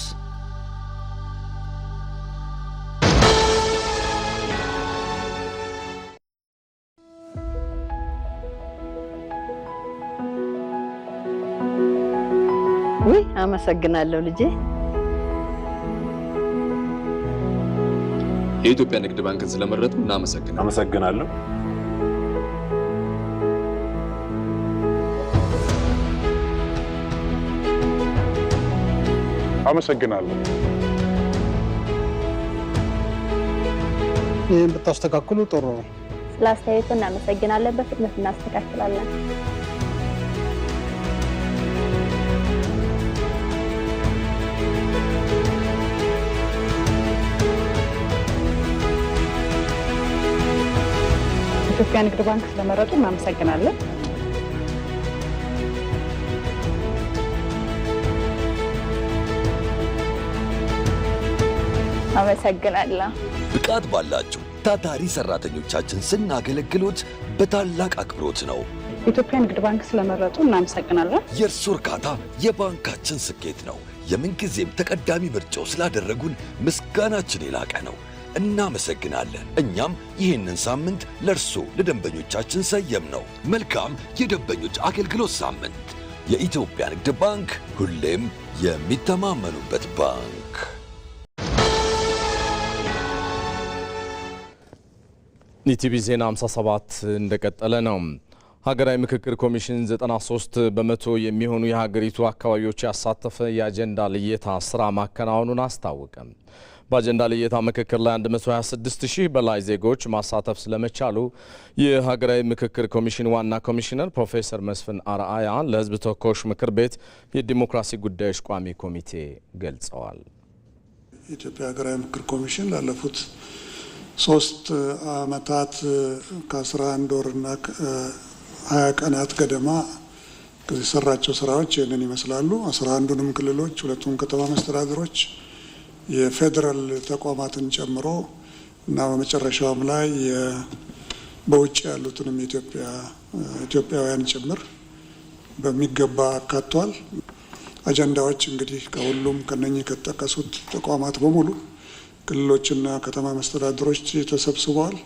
ውይ አመሰግናለሁ ልጄ። የኢትዮጵያ ንግድ ባንክን ስለመረጡ እናመሰግናለን። አመሰግናለሁ። አመሰግናለሁ። ይህን ብታስተካክሉ ጥሩ ነው። ስለ አስተያየቱ እናመሰግናለን። በፍጥነት እናስተካክላለን። ኢትዮጵያ ንግድ ባንክ ስለመረጡ እናመሰግናለን። አመሰግናለሁ። ብቃት ባላችሁ ታታሪ ሰራተኞቻችን ስናገለግሎት በታላቅ አክብሮት ነው። ኢትዮጵያ ንግድ ባንክ ስለመረጡ እናመሰግናለን። የእርሱ እርካታ የባንካችን ስኬት ነው። የምንጊዜም ተቀዳሚ ምርጫው ስላደረጉን ምስጋናችን የላቀ ነው። እናመሰግናለን። እኛም ይህንን ሳምንት ለእርሶ ለደንበኞቻችን ሰየም ነው። መልካም የደንበኞች አገልግሎት ሳምንት። የኢትዮጵያ ንግድ ባንክ ሁሌም የሚተማመኑበት ባንክ። ኢቲቪ ዜና 57 እንደቀጠለ ነው። ሀገራዊ ምክክር ኮሚሽን 93 በመቶ የሚሆኑ የሀገሪቱ አካባቢዎች ያሳተፈ የአጀንዳ ልየታ ስራ ማከናወኑን አስታወቀ። በአጀንዳ ልየታ ምክክር ላይ 126 ሺህ በላይ ዜጎች ማሳተፍ ስለመቻሉ የሀገራዊ ምክክር ኮሚሽን ዋና ኮሚሽነር ፕሮፌሰር መስፍን አርአያ ለሕዝብ ተወካዮች ምክር ቤት የዲሞክራሲ ጉዳዮች ቋሚ ኮሚቴ ገልጸዋል። የኢትዮጵያ ሀገራዊ ምክክር ኮሚሽን ላለፉት 3 ዓመታት ከ11 ወርና 20 ቀናት ገደማ የሰራቸው ስራዎች ይህንን ይመስላሉ። 11ዱንም ክልሎች፣ 2ቱም ከተማ መስተዳድሮች፣ የፌዴራል ተቋማትን ጨምሮ እና በመጨረሻውም ላይ በውጭ ያሉትንም ኢትዮጵያውያን ጭምር በሚገባ አካቷል። አጀንዳዎች እንግዲህ ከሁሉም ከነኚህ ከተጠቀሱት ተቋማት በሙሉ ክልሎችና ከተማ መስተዳድሮች ተሰብስበዋል።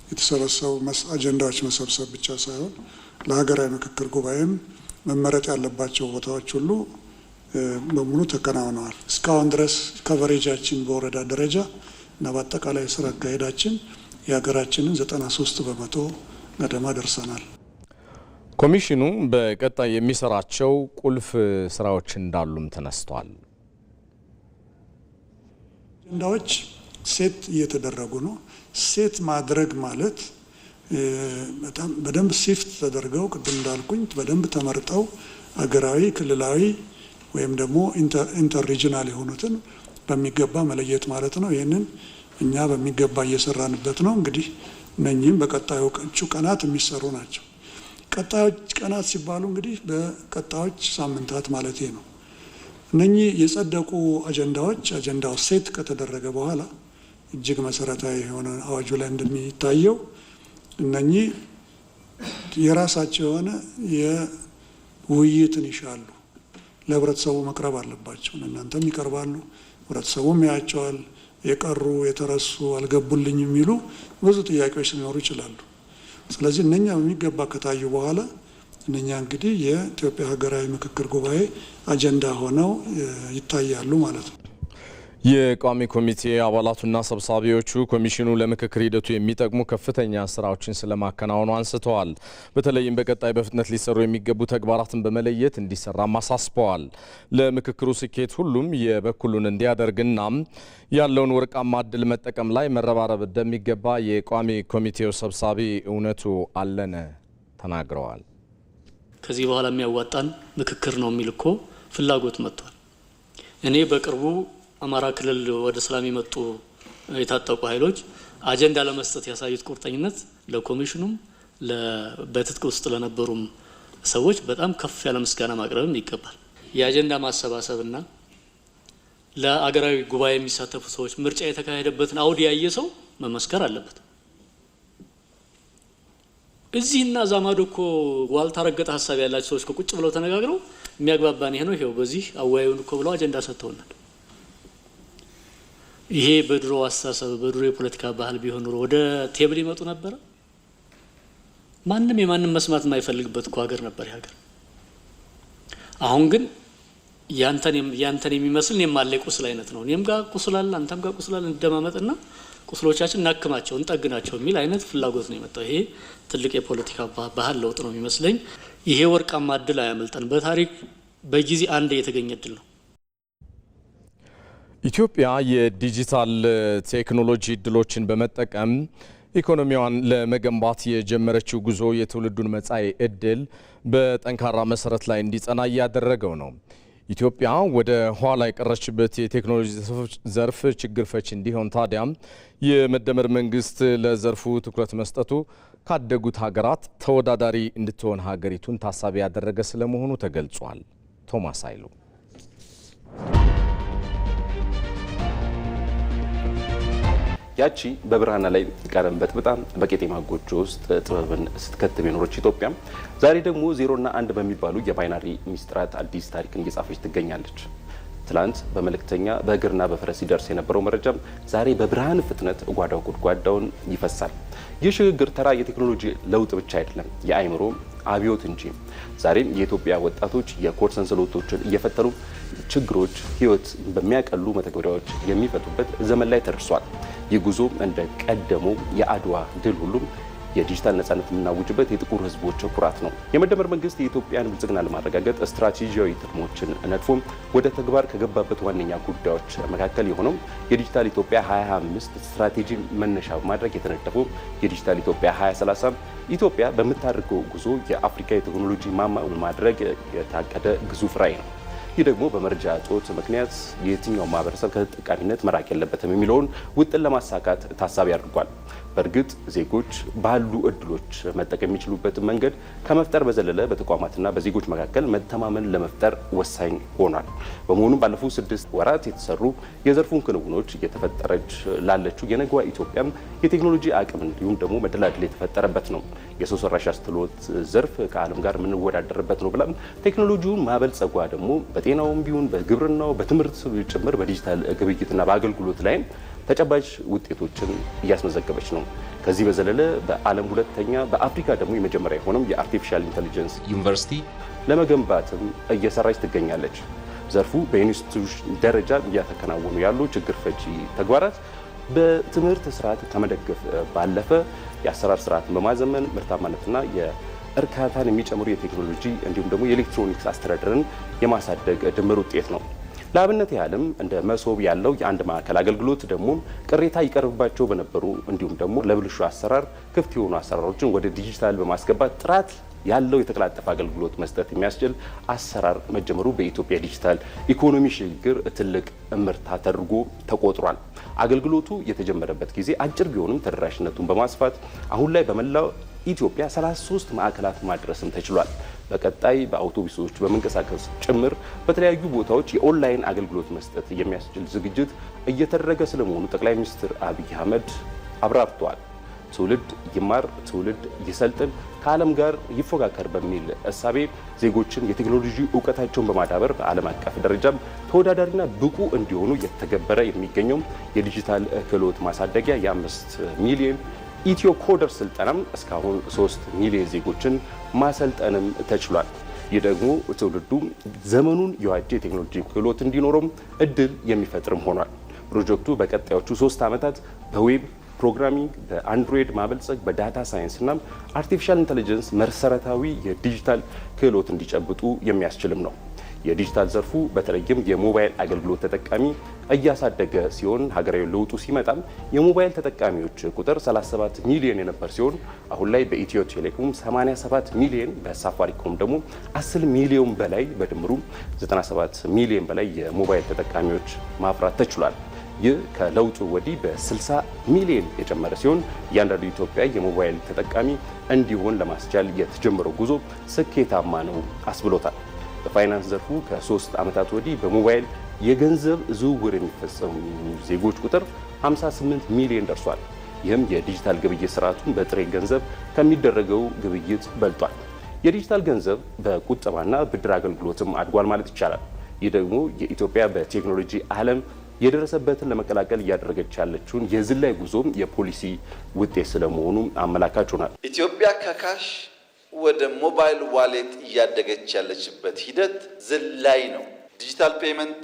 የተሰበሰቡ አጀንዳዎች መሰብሰብ ብቻ ሳይሆን ለሀገራዊ ምክክር ጉባኤም መመረጥ ያለባቸው ቦታዎች ሁሉ በሙሉ ተከናውነዋል። እስካሁን ድረስ ከቨሬጃችን በወረዳ ደረጃ እና በአጠቃላይ ስራ አካሄዳችን የሀገራችንን 93 በመቶ ገደማ ደርሰናል። ኮሚሽኑ በቀጣይ የሚሰራቸው ቁልፍ ስራዎች እንዳሉም ተነስቷል። አጀንዳዎች ሴት እየተደረጉ ነው። ሴት ማድረግ ማለት በጣም በደንብ ሲፍት ተደርገው ቅድም እንዳልኩኝ በደንብ ተመርጠው አገራዊ፣ ክልላዊ ወይም ደግሞ ኢንተር ሪጂናል የሆኑትን በሚገባ መለየት ማለት ነው። ይህንን እኛ በሚገባ እየሰራንበት ነው። እንግዲህ እነኚህም በቀጣዮቹ ቀናት የሚሰሩ ናቸው። ቀጣዮች ቀናት ሲባሉ እንግዲህ በቀጣዮች ሳምንታት ማለት ነው። እነኚህ የጸደቁ አጀንዳው ሴት ከተደረገ በኋላ እጅግ መሰረታዊ የሆነ አዋጁ ላይ እንደሚታየው እነኚህ የራሳቸው የሆነ የውይይትን ይሻሉ። ለህብረተሰቡ መቅረብ አለባቸው። እናንተም ይቀርባሉ፣ ህብረተሰቡም ያያቸዋል። የቀሩ የተረሱ አልገቡልኝ የሚሉ ብዙ ጥያቄዎች ሊኖሩ ይችላሉ። ስለዚህ እነኛ በሚገባ ከታዩ በኋላ እነኛ እንግዲህ የኢትዮጵያ ሀገራዊ ምክክር ጉባኤ አጀንዳ ሆነው ይታያሉ ማለት ነው። የቋሚ ኮሚቴ አባላቱና ሰብሳቢዎቹ ኮሚሽኑ ለምክክር ሂደቱ የሚጠቅሙ ከፍተኛ ስራዎችን ስለማከናወኑ አንስተዋል። በተለይም በቀጣይ በፍጥነት ሊሰሩ የሚገቡ ተግባራትን በመለየት እንዲሰራም አሳስበዋል። ለምክክሩ ስኬት ሁሉም የበኩሉን እንዲያደርግና ያለውን ወርቃማ እድል መጠቀም ላይ መረባረብ እንደሚገባ የቋሚ ኮሚቴው ሰብሳቢ እውነቱ አለነ ተናግረዋል። ከዚህ በኋላ የሚያዋጣን ምክክር ነው የሚል እኮ ፍላጎት መጥቷል። እኔ በቅርቡ አማራ ክልል ወደ ሰላም የመጡ የታጠቁ ኃይሎች አጀንዳ ለመስጠት ያሳዩት ቁርጠኝነት ለኮሚሽኑም በትጥቅ ውስጥ ለነበሩም ሰዎች በጣም ከፍ ያለ ምስጋና ማቅረብም ይገባል። የአጀንዳ ማሰባሰብና ለአገራዊ ጉባኤ የሚሳተፉ ሰዎች ምርጫ የተካሄደበትን አውድ ያየ ሰው መመስከር አለበት። እዚህና ዛማዶ እኮ ዋልታ ረገጠ ሀሳብ ያላቸው ሰዎች ቁጭ ብለው ተነጋግረው የሚያግባባን ይሄ ነው ይሄው በዚህ አወያዩን እኮ ብለው አጀንዳ ሰጥተውናል። ይሄ በድሮ አስተሳሰብ በድሮ የፖለቲካ ባህል ቢሆን ኖሮ ወደ ቴብል ይመጡ ነበር። ማንም የማንም መስማት የማይፈልግበት እኮ ሀገር ነበር ሀገር። አሁን ግን ያንተን የሚመስል የማላይ ቁስል አይነት ነው። እኔም ጋር ቁስል አለ፣ አንተም ጋር ቁስል አለ። እንደማመጥና ቁስሎቻችን እናክማቸው እንጠግናቸው የሚል አይነት ፍላጎት ነው የመጣው። ይሄ ትልቅ የፖለቲካ ባህል ለውጥ ነው የሚመስለኝ። ይሄ ወርቃማ እድል አያመልጠን። በታሪክ በጊዜ አንድ የተገኘ እድል ነው። ኢትዮጵያ የዲጂታል ቴክኖሎጂ እድሎችን በመጠቀም ኢኮኖሚዋን ለመገንባት የጀመረችው ጉዞ የትውልዱን መጻኢ እድል በጠንካራ መሰረት ላይ እንዲጸና እያደረገው ነው። ኢትዮጵያ ወደ ኋላ የቀረችበት የቴክኖሎጂ ዘርፍ ችግር ፈች እንዲሆን ታዲያም የመደመር መንግስት ለዘርፉ ትኩረት መስጠቱ ካደጉት ሀገራት ተወዳዳሪ እንድትሆን ሀገሪቱን ታሳቢ ያደረገ ስለመሆኑ ተገልጿል። ቶማስ አይሉ ያቺ በብርሃና ላይ ቀለም በጥብጣም በቄጤማ ጎጆ ውስጥ ጥበብን ስትከትብ የኖረች ኢትዮጵያ ዛሬ ደግሞ 0 እና 1 በሚባሉ የባይናሪ ሚስጥራት አዲስ ታሪክን እየጻፈች ትገኛለች። ትላንት በመልእክተኛ በእግርና በፈረስ ሲደርስ የነበረው መረጃም ዛሬ በብርሃን ፍጥነት ጓዳው ጉድጓዳውን ይፈሳል። ይህ ሽግግር ተራ የቴክኖሎጂ ለውጥ ብቻ አይደለም፣ የአእምሮ አብዮት እንጂ። ዛሬም የኢትዮጵያ ወጣቶች የኮድ ሰንሰለቶችን እየፈተኑ ችግሮች ህይወት በሚያቀሉ መተግበሪያዎች የሚፈቱበት ዘመን ላይ ተደርሷል። ይህ ጉዞ እንደ ቀደመው የአድዋ ድል ሁሉም የዲጂታል ነጻነት የምናውጅበት የጥቁር ህዝቦች ኩራት ነው። የመደመር መንግስት የኢትዮጵያን ብልጽግና ለማረጋገጥ ስትራቴጂያዊ ትልሞችን ነድፎ ወደ ተግባር ከገባበት ዋነኛ ጉዳዮች መካከል የሆነው የዲጂታል ኢትዮጵያ 2025 ስትራቴጂ መነሻ በማድረግ የተነደፈው የዲጂታል ኢትዮጵያ 2030 ኢትዮጵያ በምታደርገው ጉዞ የአፍሪካ የቴክኖሎጂ ማማ ለማድረግ የታቀደ ግዙፍ ራዕይ ነው። ይህ ደግሞ በመረጃ እጦት ምክንያት የትኛው ማህበረሰብ ከተጠቃሚነት መራቅ የለበትም የሚለውን ውጥን ለማሳካት ታሳቢ አድርጓል። በእርግጥ ዜጎች ባሉ እድሎች መጠቀም የሚችሉበትን መንገድ ከመፍጠር በዘለለ በተቋማትና በዜጎች መካከል መተማመን ለመፍጠር ወሳኝ ሆኗል። በመሆኑም ባለፉት 6 ወራት የተሰሩ የዘርፉን ክንውኖች እየተፈጠረች ላለችው የነገዋ ኢትዮጵያም የቴክኖሎጂ አቅም እንዲሁም ደግሞ መደላድል የተፈጠረበት ነው። የሰው ሰራሽ አስተውሎት ዘርፍ ከዓለም ጋር የምንወዳደርበት ነው ብላም ቴክኖሎጂውን ማበልጸጓ ደግሞ በጤናውም ቢሆን በግብርናው በትምህርት ጭምር በዲጂታል ግብይትና በአገልግሎት ላይም ተጨባጭ ውጤቶችን እያስመዘገበች ነው። ከዚህ በዘለለ በዓለም ሁለተኛ በአፍሪካ ደግሞ የመጀመሪያ የሆነው የአርቲፊሻል ኢንተለጀንስ ዩኒቨርሲቲ ለመገንባትም እየሰራች ትገኛለች። ዘርፉ በኢንስቲትዩሽን ደረጃ እያተከናወኑ ያሉ ችግር ፈቺ ተግባራት በትምህርት ስርዓት ከመደገፍ ባለፈ የአሰራር ስርዓትን በማዘመን ምርታማነትና የእርካታን የሚጨምሩ የቴክኖሎጂ እንዲሁም ደግሞ የኤሌክትሮኒክስ አስተዳደርን የማሳደግ ድምር ውጤት ነው። ለአብነት ያህልም እንደ መሶብ ያለው የአንድ ማዕከል አገልግሎት ደግሞ ቅሬታ ይቀርብባቸው በነበሩ እንዲሁም ደግሞ ለብልሹ አሰራር ክፍት የሆኑ አሰራሮችን ወደ ዲጂታል በማስገባት ጥራት ያለው የተቀላጠፈ አገልግሎት መስጠት የሚያስችል አሰራር መጀመሩ በኢትዮጵያ ዲጂታል ኢኮኖሚ ሽግግር ትልቅ እምርታ ተደርጎ ተቆጥሯል። አገልግሎቱ የተጀመረበት ጊዜ አጭር ቢሆንም ተደራሽነቱን በማስፋት አሁን ላይ በመላው ኢትዮጵያ 33 ማዕከላት ማድረስም ተችሏል። በቀጣይ በአውቶቡሶች በመንቀሳቀስ ጭምር በተለያዩ ቦታዎች የኦንላይን አገልግሎት መስጠት የሚያስችል ዝግጅት እየተደረገ ስለመሆኑ ጠቅላይ ሚኒስትር አብይ አህመድ አብራርተዋል። ትውልድ ይማር፣ ትውልድ ይሰልጥን፣ ከዓለም ጋር ይፎካከር በሚል እሳቤ ዜጎችን የቴክኖሎጂ እውቀታቸውን በማዳበር በዓለም አቀፍ ደረጃም ተወዳዳሪና ብቁ እንዲሆኑ እየተገበረ የሚገኘው የዲጂታል ክህሎት ማሳደጊያ የ5 ሚሊዮን ኢትዮ ኮደር ስልጠናም እስካሁን 3 ሚሊዮን ዜጎችን ማሰልጠንም ተችሏል። ይህ ደግሞ ትውልዱ ዘመኑን የዋጀ የቴክኖሎጂ ክህሎት እንዲኖረውም እድል የሚፈጥርም ሆኗል። ፕሮጀክቱ በቀጣዮቹ 3 ዓመታት በዌብ ፕሮግራሚንግ፣ በአንድሮይድ ማበልጸግ፣ በዳታ ሳይንስ እና አርቲፊሻል ኢንተለጀንስ መሰረታዊ የዲጂታል ክህሎት እንዲጨብጡ የሚያስችልም ነው። የዲጂታል ዘርፉ በተለይም የሞባይል አገልግሎት ተጠቃሚ እያሳደገ ሲሆን ሀገራዊ ለውጡ ሲመጣም የሞባይል ተጠቃሚዎች ቁጥር 37 ሚሊዮን የነበር ሲሆን አሁን ላይ በኢትዮ ቴሌኮም 87 ሚሊዮን፣ በሳፋሪኮም ደግሞ 10 ሚሊዮን በላይ በድምሩ 97 ሚሊዮን በላይ የሞባይል ተጠቃሚዎች ማፍራት ተችሏል። ይህ ከለውጡ ወዲህ በ60 ሚሊዮን የጨመረ ሲሆን እያንዳንዱ ኢትዮጵያ የሞባይል ተጠቃሚ እንዲሆን ለማስቻል የተጀመረው ጉዞ ስኬታማ ነው አስብሎታል። በፋይናንስ ዘርፉ ከ3 ዓመታት ወዲህ በሞባይል የገንዘብ ዝውውር የሚፈጸሙ ዜጎች ቁጥር 58 ሚሊዮን ደርሷል። ይህም የዲጂታል ግብይት ስርዓቱን በጥሬ ገንዘብ ከሚደረገው ግብይት በልጧል። የዲጂታል ገንዘብ በቁጠባና ብድር አገልግሎትም አድጓል ማለት ይቻላል። ይህ ደግሞ የኢትዮጵያ በቴክኖሎጂ ዓለም የደረሰበትን ለመቀላቀል እያደረገች ያለችውን የዝላይ ጉዞ የፖሊሲ ውጤት ስለመሆኑ አመላካች ሆኗል። ኢትዮጵያ ከካሽ ወደ ሞባይል ዋሌት እያደገች ያለችበት ሂደት ዝላይ ነው። ዲጂታል ፔመንት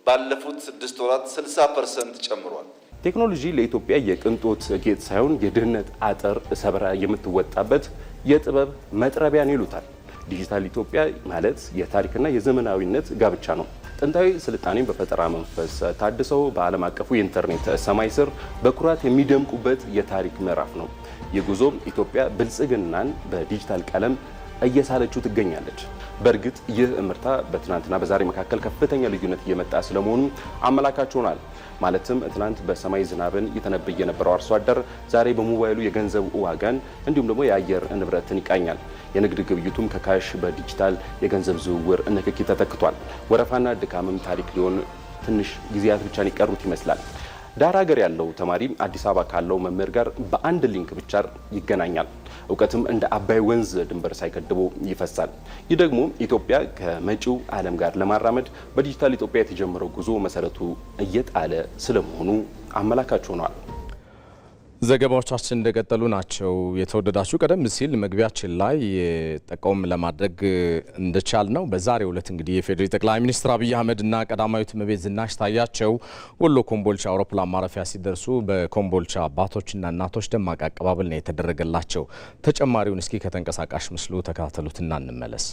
ባለፉት 6 ወራት 60% ጨምሯል። ቴክኖሎጂ ለኢትዮጵያ የቅንጦት ጌጥ ሳይሆን የድህነት አጥር ሰብራ የምትወጣበት የጥበብ መጥረቢያን ይሉታል። ዲጂታል ኢትዮጵያ ማለት የታሪክና የዘመናዊነት ጋብቻ ነው። ጥንታዊ ስልጣኔን በፈጠራ መንፈስ ታድሰው በዓለም አቀፉ የኢንተርኔት ሰማይ ስር በኩራት የሚደምቁበት የታሪክ ምዕራፍ ነው። የጉዞም ኢትዮጵያ ብልጽግናን በዲጂታል ቀለም እየሳለችው ትገኛለች። በእርግጥ ይህ እምርታ በትናንትና በዛሬ መካከል ከፍተኛ ልዩነት እየመጣ ስለመሆኑ አመላካች ሆኗል። ማለትም ትናንት በሰማይ ዝናብን የተነበየ የነበረው አርሶ አደር ዛሬ በሞባይሉ የገንዘብ ዋጋን እንዲሁም ደግሞ የአየር ንብረትን ይቃኛል። የንግድ ግብይቱም ከካሽ በዲጂታል የገንዘብ ዝውውር ንክኪ ተተክቷል። ወረፋና ድካምም ታሪክ ሊሆን ትንሽ ጊዜያት ብቻ ይቀሩት ይመስላል። ዳር ሀገር ያለው ተማሪ አዲስ አበባ ካለው መምህር ጋር በአንድ ሊንክ ብቻ ይገናኛል። እውቀትም እንደ አባይ ወንዝ ድንበር ሳይገድቦ ይፈሳል። ይህ ደግሞ ኢትዮጵያ ከመጪው ዓለም ጋር ለማራመድ በዲጂታል ኢትዮጵያ የተጀመረው ጉዞ መሰረቱ እየጣለ ስለመሆኑ አመላካች ሆኗል። ዘገባዎቻችን እንደቀጠሉ ናቸው። የተወደዳችሁ ቀደም ሲል መግቢያችን ላይ ጠቆም ለማድረግ እንደቻል ነው በዛሬው ዕለት እንግዲህ የፌዴራል ጠቅላይ ሚኒስትር አብይ አህመድና ቀዳማዊት እመቤት ዝናሽ ታያቸው ወሎ ኮምቦልቻ አውሮፕላን ማረፊያ ሲደርሱ በኮምቦልቻ አባቶችና እናቶች ደማቅ አቀባበል ነው የተደረገላቸው። ተጨማሪውን እስኪ ከተንቀሳቃሽ ምስሉ ተከታተሉትና እንመለስ።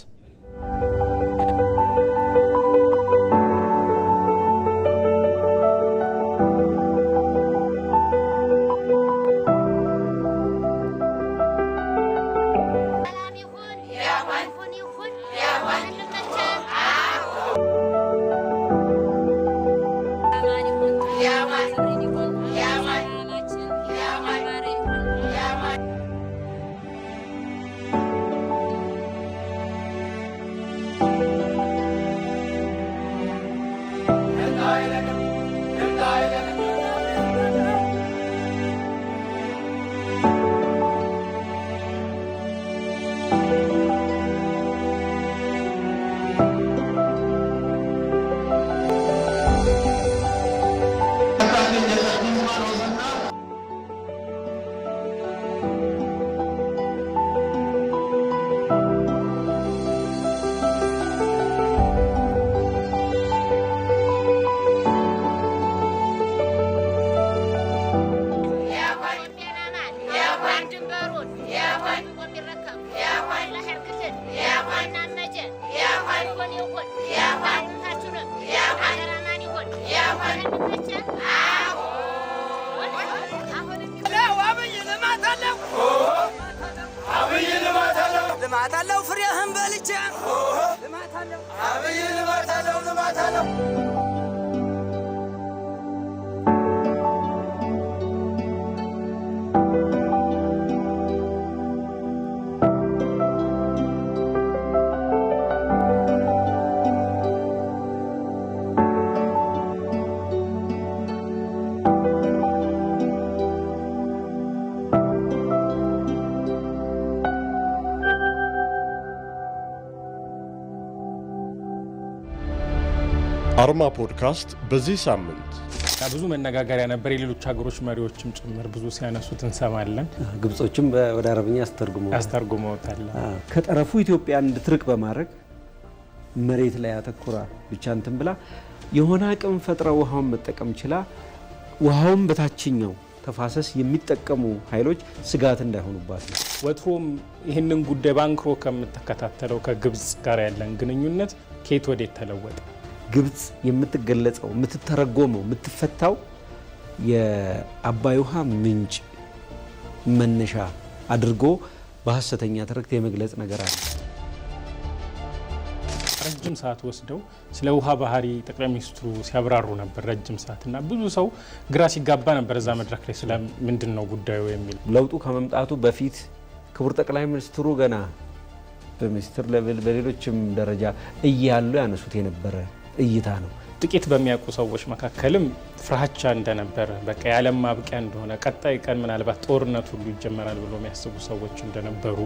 አርማ ፖድካስት በዚህ ሳምንት ብዙ መነጋገሪያ ነበር። የሌሎች ሀገሮች መሪዎችም ጭምር ብዙ ሲያነሱት እንሰማለን። ግብጾችም ወደ አረብኛ ያስተርጉመውታል። ከጠረፉ ኢትዮጵያ እንድትርቅ በማድረግ መሬት ላይ አተኩራ ብቻ እንትን ብላ የሆነ አቅም ፈጥራ ውሃውን መጠቀም ችላ ውሃውን በታችኛው ተፋሰስ የሚጠቀሙ ኃይሎች ስጋት እንዳይሆኑባት ነው። ወትሮም ይህንን ጉዳይ ባንክሮ ከምትከታተለው ከግብጽ ጋር ያለን ግንኙነት ከየት ወዴት ተለወጠ? ግብጽ የምትገለጸው የምትተረጎመው የምትፈታው የአባይ ውሃ ምንጭ መነሻ አድርጎ በሐሰተኛ ትርክት የመግለጽ ነገር አለ። ረጅም ሰዓት ወስደው ስለ ውሃ ባህሪ ጠቅላይ ሚኒስትሩ ሲያብራሩ ነበር። ረጅም ሰዓት እና ብዙ ሰው ግራ ሲጋባ ነበር እዛ መድረክ ላይ ስለ ምንድን ነው ጉዳዩ የሚል። ለውጡ ከመምጣቱ በፊት ክቡር ጠቅላይ ሚኒስትሩ ገና በሚኒስትር ሌቭል በሌሎችም ደረጃ እያሉ ያነሱት የነበረ እይታ ነው። ጥቂት በሚያውቁ ሰዎች መካከልም ፍራቻ እንደነበረ፣ በቃ የዓለም ማብቂያ እንደሆነ፣ ቀጣይ ቀን ምናልባት ጦርነት ሁሉ ይጀመራል ብሎ የሚያስቡ ሰዎች እንደነበሩ።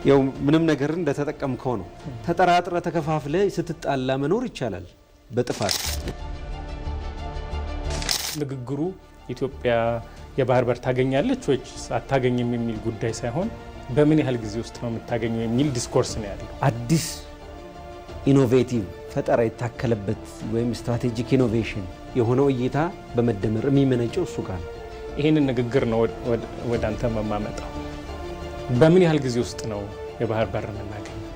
ያው ምንም ነገር እንደተጠቀምከው ነው። ተጠራጥረ ተከፋፍለ ስትጣላ መኖር ይቻላል በጥፋት። ንግግሩ ኢትዮጵያ የባህር በር ታገኛለች ወይ አታገኝም የሚል ጉዳይ ሳይሆን በምን ያህል ጊዜ ውስጥ ነው የምታገኘው የሚል ዲስኮርስ ነው ያለው። አዲስ ኢኖቬቲቭ ፈጠራ የታከለበት ወይም ስትራቴጂክ ኢኖቬሽን የሆነው እይታ በመደመር የሚመነጨው እሱ ጋር ነው። ይህንን ንግግር ነው ወደ አንተ መማመጣው። በምን ያህል ጊዜ ውስጥ ነው የባህር በር የምናገኘው?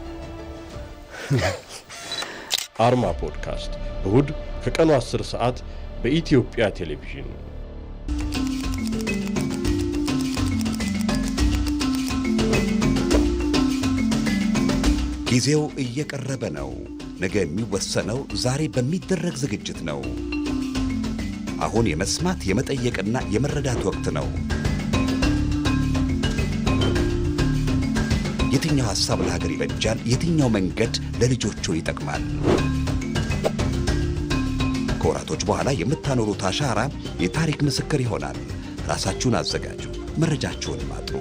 አርማ ፖድካስት እሁድ ከቀኑ 10 ሰዓት በኢትዮጵያ ቴሌቪዥን። ጊዜው እየቀረበ ነው። ነገ የሚወሰነው ዛሬ በሚደረግ ዝግጅት ነው። አሁን የመስማት የመጠየቅና የመረዳት ወቅት ነው። የትኛው ሐሳብ ለሀገር ይበጃል? የትኛው መንገድ ለልጆቹ ይጠቅማል? ከወራቶች በኋላ የምታኖሩት አሻራ የታሪክ ምስክር ይሆናል። ራሳችሁን አዘጋጁ፣ መረጃችሁን ማጥሩ።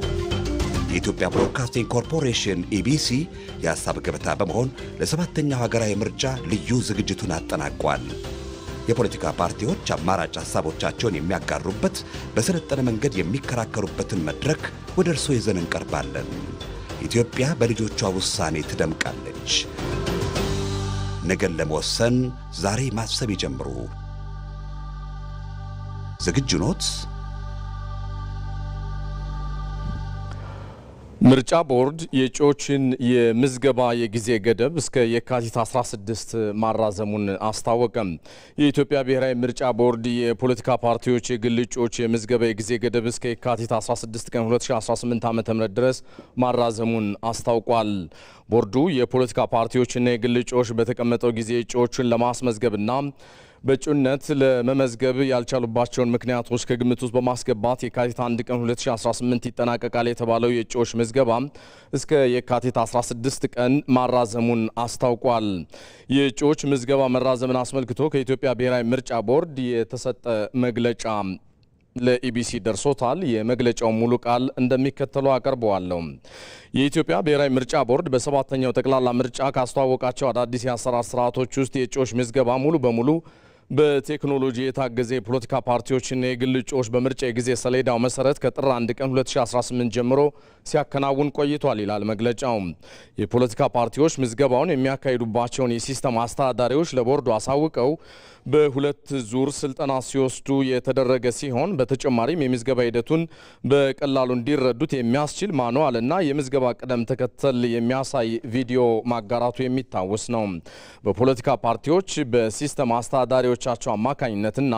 የኢትዮጵያ ብሮድካስቲንግ ኮርፖሬሽን ኢቢሲ የሐሳብ ገበታ በመሆን ለ7ኛው ሀገራዊ ምርጫ ልዩ ዝግጅቱን አጠናቋል። የፖለቲካ ፓርቲዎች አማራጭ ሐሳቦቻቸውን የሚያጋሩበት፣ በሰለጠነ መንገድ የሚከራከሩበትን መድረክ ወደ እርሶ ይዘን እንቀርባለን። ኢትዮጵያ በልጆቿ ውሳኔ ትደምቃለች። ነገን ለመወሰን ዛሬ ማሰብ ይጀምሩ። ዝግጁ ኖት? ምርጫ ቦርድ የእጩዎችን የምዝገባ የጊዜ ገደብ እስከ የካቲት 16 ማራዘሙን አስታወቀም። የኢትዮጵያ ብሔራዊ ምርጫ ቦርድ የፖለቲካ ፓርቲዎች የግል እጩዎች የምዝገባ የጊዜ ገደብ እስከ የካቲት 16 ቀን 2018 ዓ.ም ድረስ ማራዘሙን አስታውቋል። ቦርዱ የፖለቲካ ፓርቲዎችና የግል እጩዎች በተቀመጠው ጊዜ እጩዎችን ለማስመዝገብና በእጩነት ለመመዝገብ ያልቻሉባቸውን ምክንያቶች ከግምት ውስጥ በማስገባት የካቲት 1 ቀን 2018 ይጠናቀቃል የተባለው የእጩዎች ምዝገባ እስከ የካቲት 16 ቀን ማራዘሙን አስታውቋል። የእጩዎች ምዝገባ መራዘምን አስመልክቶ ከኢትዮጵያ ብሔራዊ ምርጫ ቦርድ የተሰጠ መግለጫ ለኢቢሲ ደርሶታል። የመግለጫው ሙሉ ቃል እንደሚከተለው አቀርበዋለሁ። የኢትዮጵያ ብሔራዊ ምርጫ ቦርድ በሰባተኛው ጠቅላላ ምርጫ ካስተዋወቃቸው አዳዲስ የአሰራር ስርዓቶች ውስጥ የእጩዎች ምዝገባ ሙሉ በሙሉ በቴክኖሎጂ የታገዘ የፖለቲካ ፓርቲዎችና የግል እጩዎች በምርጫ የጊዜ ሰሌዳው መሰረት ከጥር 1 ቀን 2018 ጀምሮ ሲያከናውን ቆይቷል ይላል መግለጫው። የፖለቲካ ፓርቲዎች ምዝገባውን የሚያካሂዱባቸውን የሲስተም አስተዳዳሪዎች ለቦርዱ አሳውቀው በሁለት ዙር ስልጠና ሲወስዱ የተደረገ ሲሆን በተጨማሪም የምዝገባ ሂደቱን በቀላሉ እንዲረዱት የሚያስችል ማኑዋል እና የምዝገባ ቅደም ተከተል የሚያሳይ ቪዲዮ ማጋራቱ የሚታወስ ነው። በፖለቲካ ፓርቲዎች በሲስተም አስተዳዳሪዎቻቸው አማካኝነትና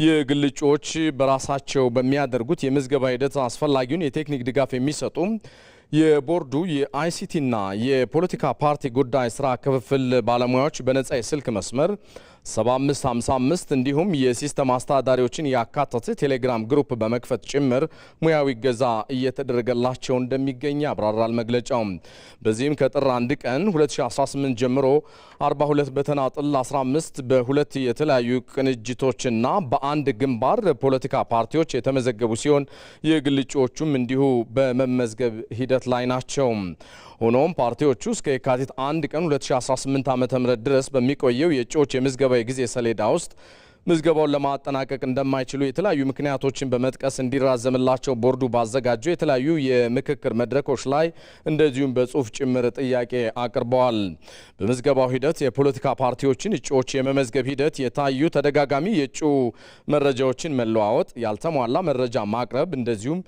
የግል እጩዎች በራሳቸው በሚያደርጉት የምዝገባ ሂደት አስፈላጊውን የቴክኒክ ድጋፍ የሚሰጡ የቦርዱ የአይሲቲና የፖለቲካ ፓርቲ ጉዳይ ስራ ክፍፍል ባለሙያዎች በነጻ የስልክ መስመር 7555 እንዲሁም የሲስተም አስተዳዳሪዎችን ያካተተ ቴሌግራም ግሩፕ በመክፈት ጭምር ሙያዊ እገዛ እየተደረገላቸው እንደሚገኝ ያብራራል መግለጫው። በዚህም ከጥር 1 ቀን 2018 ጀምሮ 42 በተናጥል 15 በሁለት የተለያዩ ቅንጅቶችና በአንድ ግንባር ፖለቲካ ፓርቲዎች የተመዘገቡ ሲሆን የግል እጩዎቹም እንዲሁ በመመዝገብ ሂደት ላይ ናቸው። ሆኖም ፓርቲዎቹ እስከ የካቲት 1 ቀን 2018 ዓ.ም ድረስ በሚቆየው የእጩዎች የምዝገባ የጊዜ ሰሌዳ ውስጥ ምዝገባውን ለማጠናቀቅ እንደማይችሉ የተለያዩ ምክንያቶችን በመጥቀስ እንዲራዘምላቸው ቦርዱ ባዘጋጀው የተለያዩ የምክክር መድረኮች ላይ እንደዚሁም በጽሁፍ ጭምር ጥያቄ አቅርበዋል። በምዝገባው ሂደት የፖለቲካ ፓርቲዎችን እጩዎች የመመዝገብ ሂደት የታዩ ተደጋጋሚ የእጩ መረጃዎችን መለዋወጥ፣ ያልተሟላ መረጃ ማቅረብ እንደዚሁም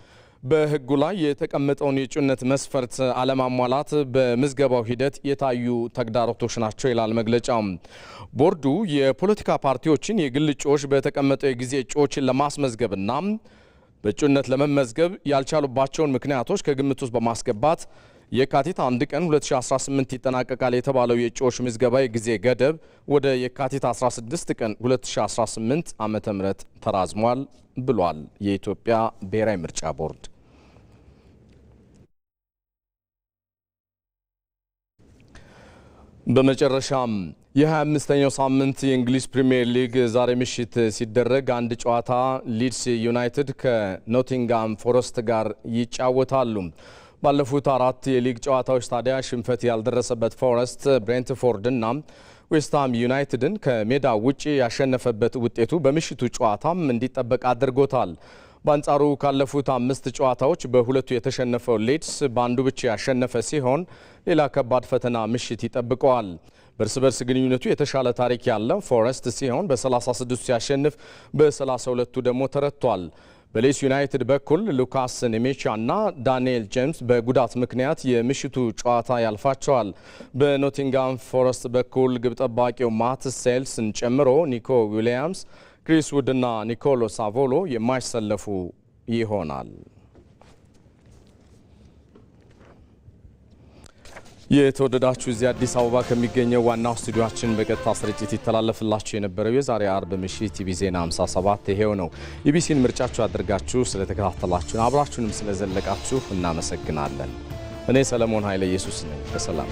በህጉ ላይ የተቀመጠውን የእጩነት መስፈርት አለማሟላት በምዝገባው ሂደት የታዩ ተግዳሮቶች ናቸው ይላል መግለጫው። ቦርዱ የፖለቲካ ፓርቲዎችን የግል እጩዎች በተቀመጠው የጊዜ እጩዎችን ለማስመዝገብና በእጩነት ለመመዝገብ ያልቻሉባቸውን ምክንያቶች ከግምት ውስጥ በማስገባት የካቲት 1 ቀን 2018 ይጠናቀቃል የተባለው የእጩዎች ምዝገባ የጊዜ ገደብ ወደ የካቲት 16 ቀን 2018 ዓ.ም ተራዝሟል ብሏል የኢትዮጵያ ብሔራዊ ምርጫ ቦርድ። በመጨረሻም የ25ኛው ሳምንት የእንግሊዝ ፕሪሚየር ሊግ ዛሬ ምሽት ሲደረግ አንድ ጨዋታ ሊድስ ዩናይትድ ከኖቲንጋም ፎረስት ጋር ይጫወታሉ። ባለፉት 4 የሊግ ጨዋታዎች ታዲያ ሽንፈት ያልደረሰበት ፎረስት ብሬንትፎርድና ዌስትሃም ዩናይትድን ከሜዳ ውጪ ያሸነፈበት ውጤቱ በምሽቱ ጨዋታም እንዲጠበቅ አድርጎታል። በአንጻሩ ካለፉት 5 ጨዋታዎች በሁለቱ የተሸነፈው ሊድስ በአንዱ ብቻ ያሸነፈ ሲሆን ሌላ ከባድ ፈተና ምሽት ይጠብቀዋል። በእርስ በርስ ግንኙነቱ የተሻለ ታሪክ ያለው ፎረስት ሲሆን በ36 ሲያሸንፍ በ32ቱ ደግሞ ተረቷል። በሊድስ ዩናይትድ በኩል ሉካስ ኔሜቻ እና ዳንኤል ጄምስ በጉዳት ምክንያት የምሽቱ ጨዋታ ያልፋቸዋል። በኖቲንጋም ፎረስት በኩል ግብ ጠባቂው ማት ሴልስን ጨምሮ ኒኮ ዊሊያምስ፣ ክሪስ ውድ እና ኒኮሎ ሳቮሎ የማይሰለፉ ይሆናል። የተወደዳችሁ እዚህ አዲስ አበባ ከሚገኘው ዋናው ስቱዲዮአችን በቀጥታ ስርጭት ይተላለፍላችሁ የነበረው የዛሬ አርብ ምሽት ኢቢሲ ዜና 57 ይሄው ነው። ኢቢሲን ምርጫችሁ አድርጋችሁ ስለተከታተላችሁ አብራችሁንም ስለዘለቃችሁ እናመሰግናለን። እኔ ሰለሞን ኃይለ ኢየሱስ ነኝ። በሰላም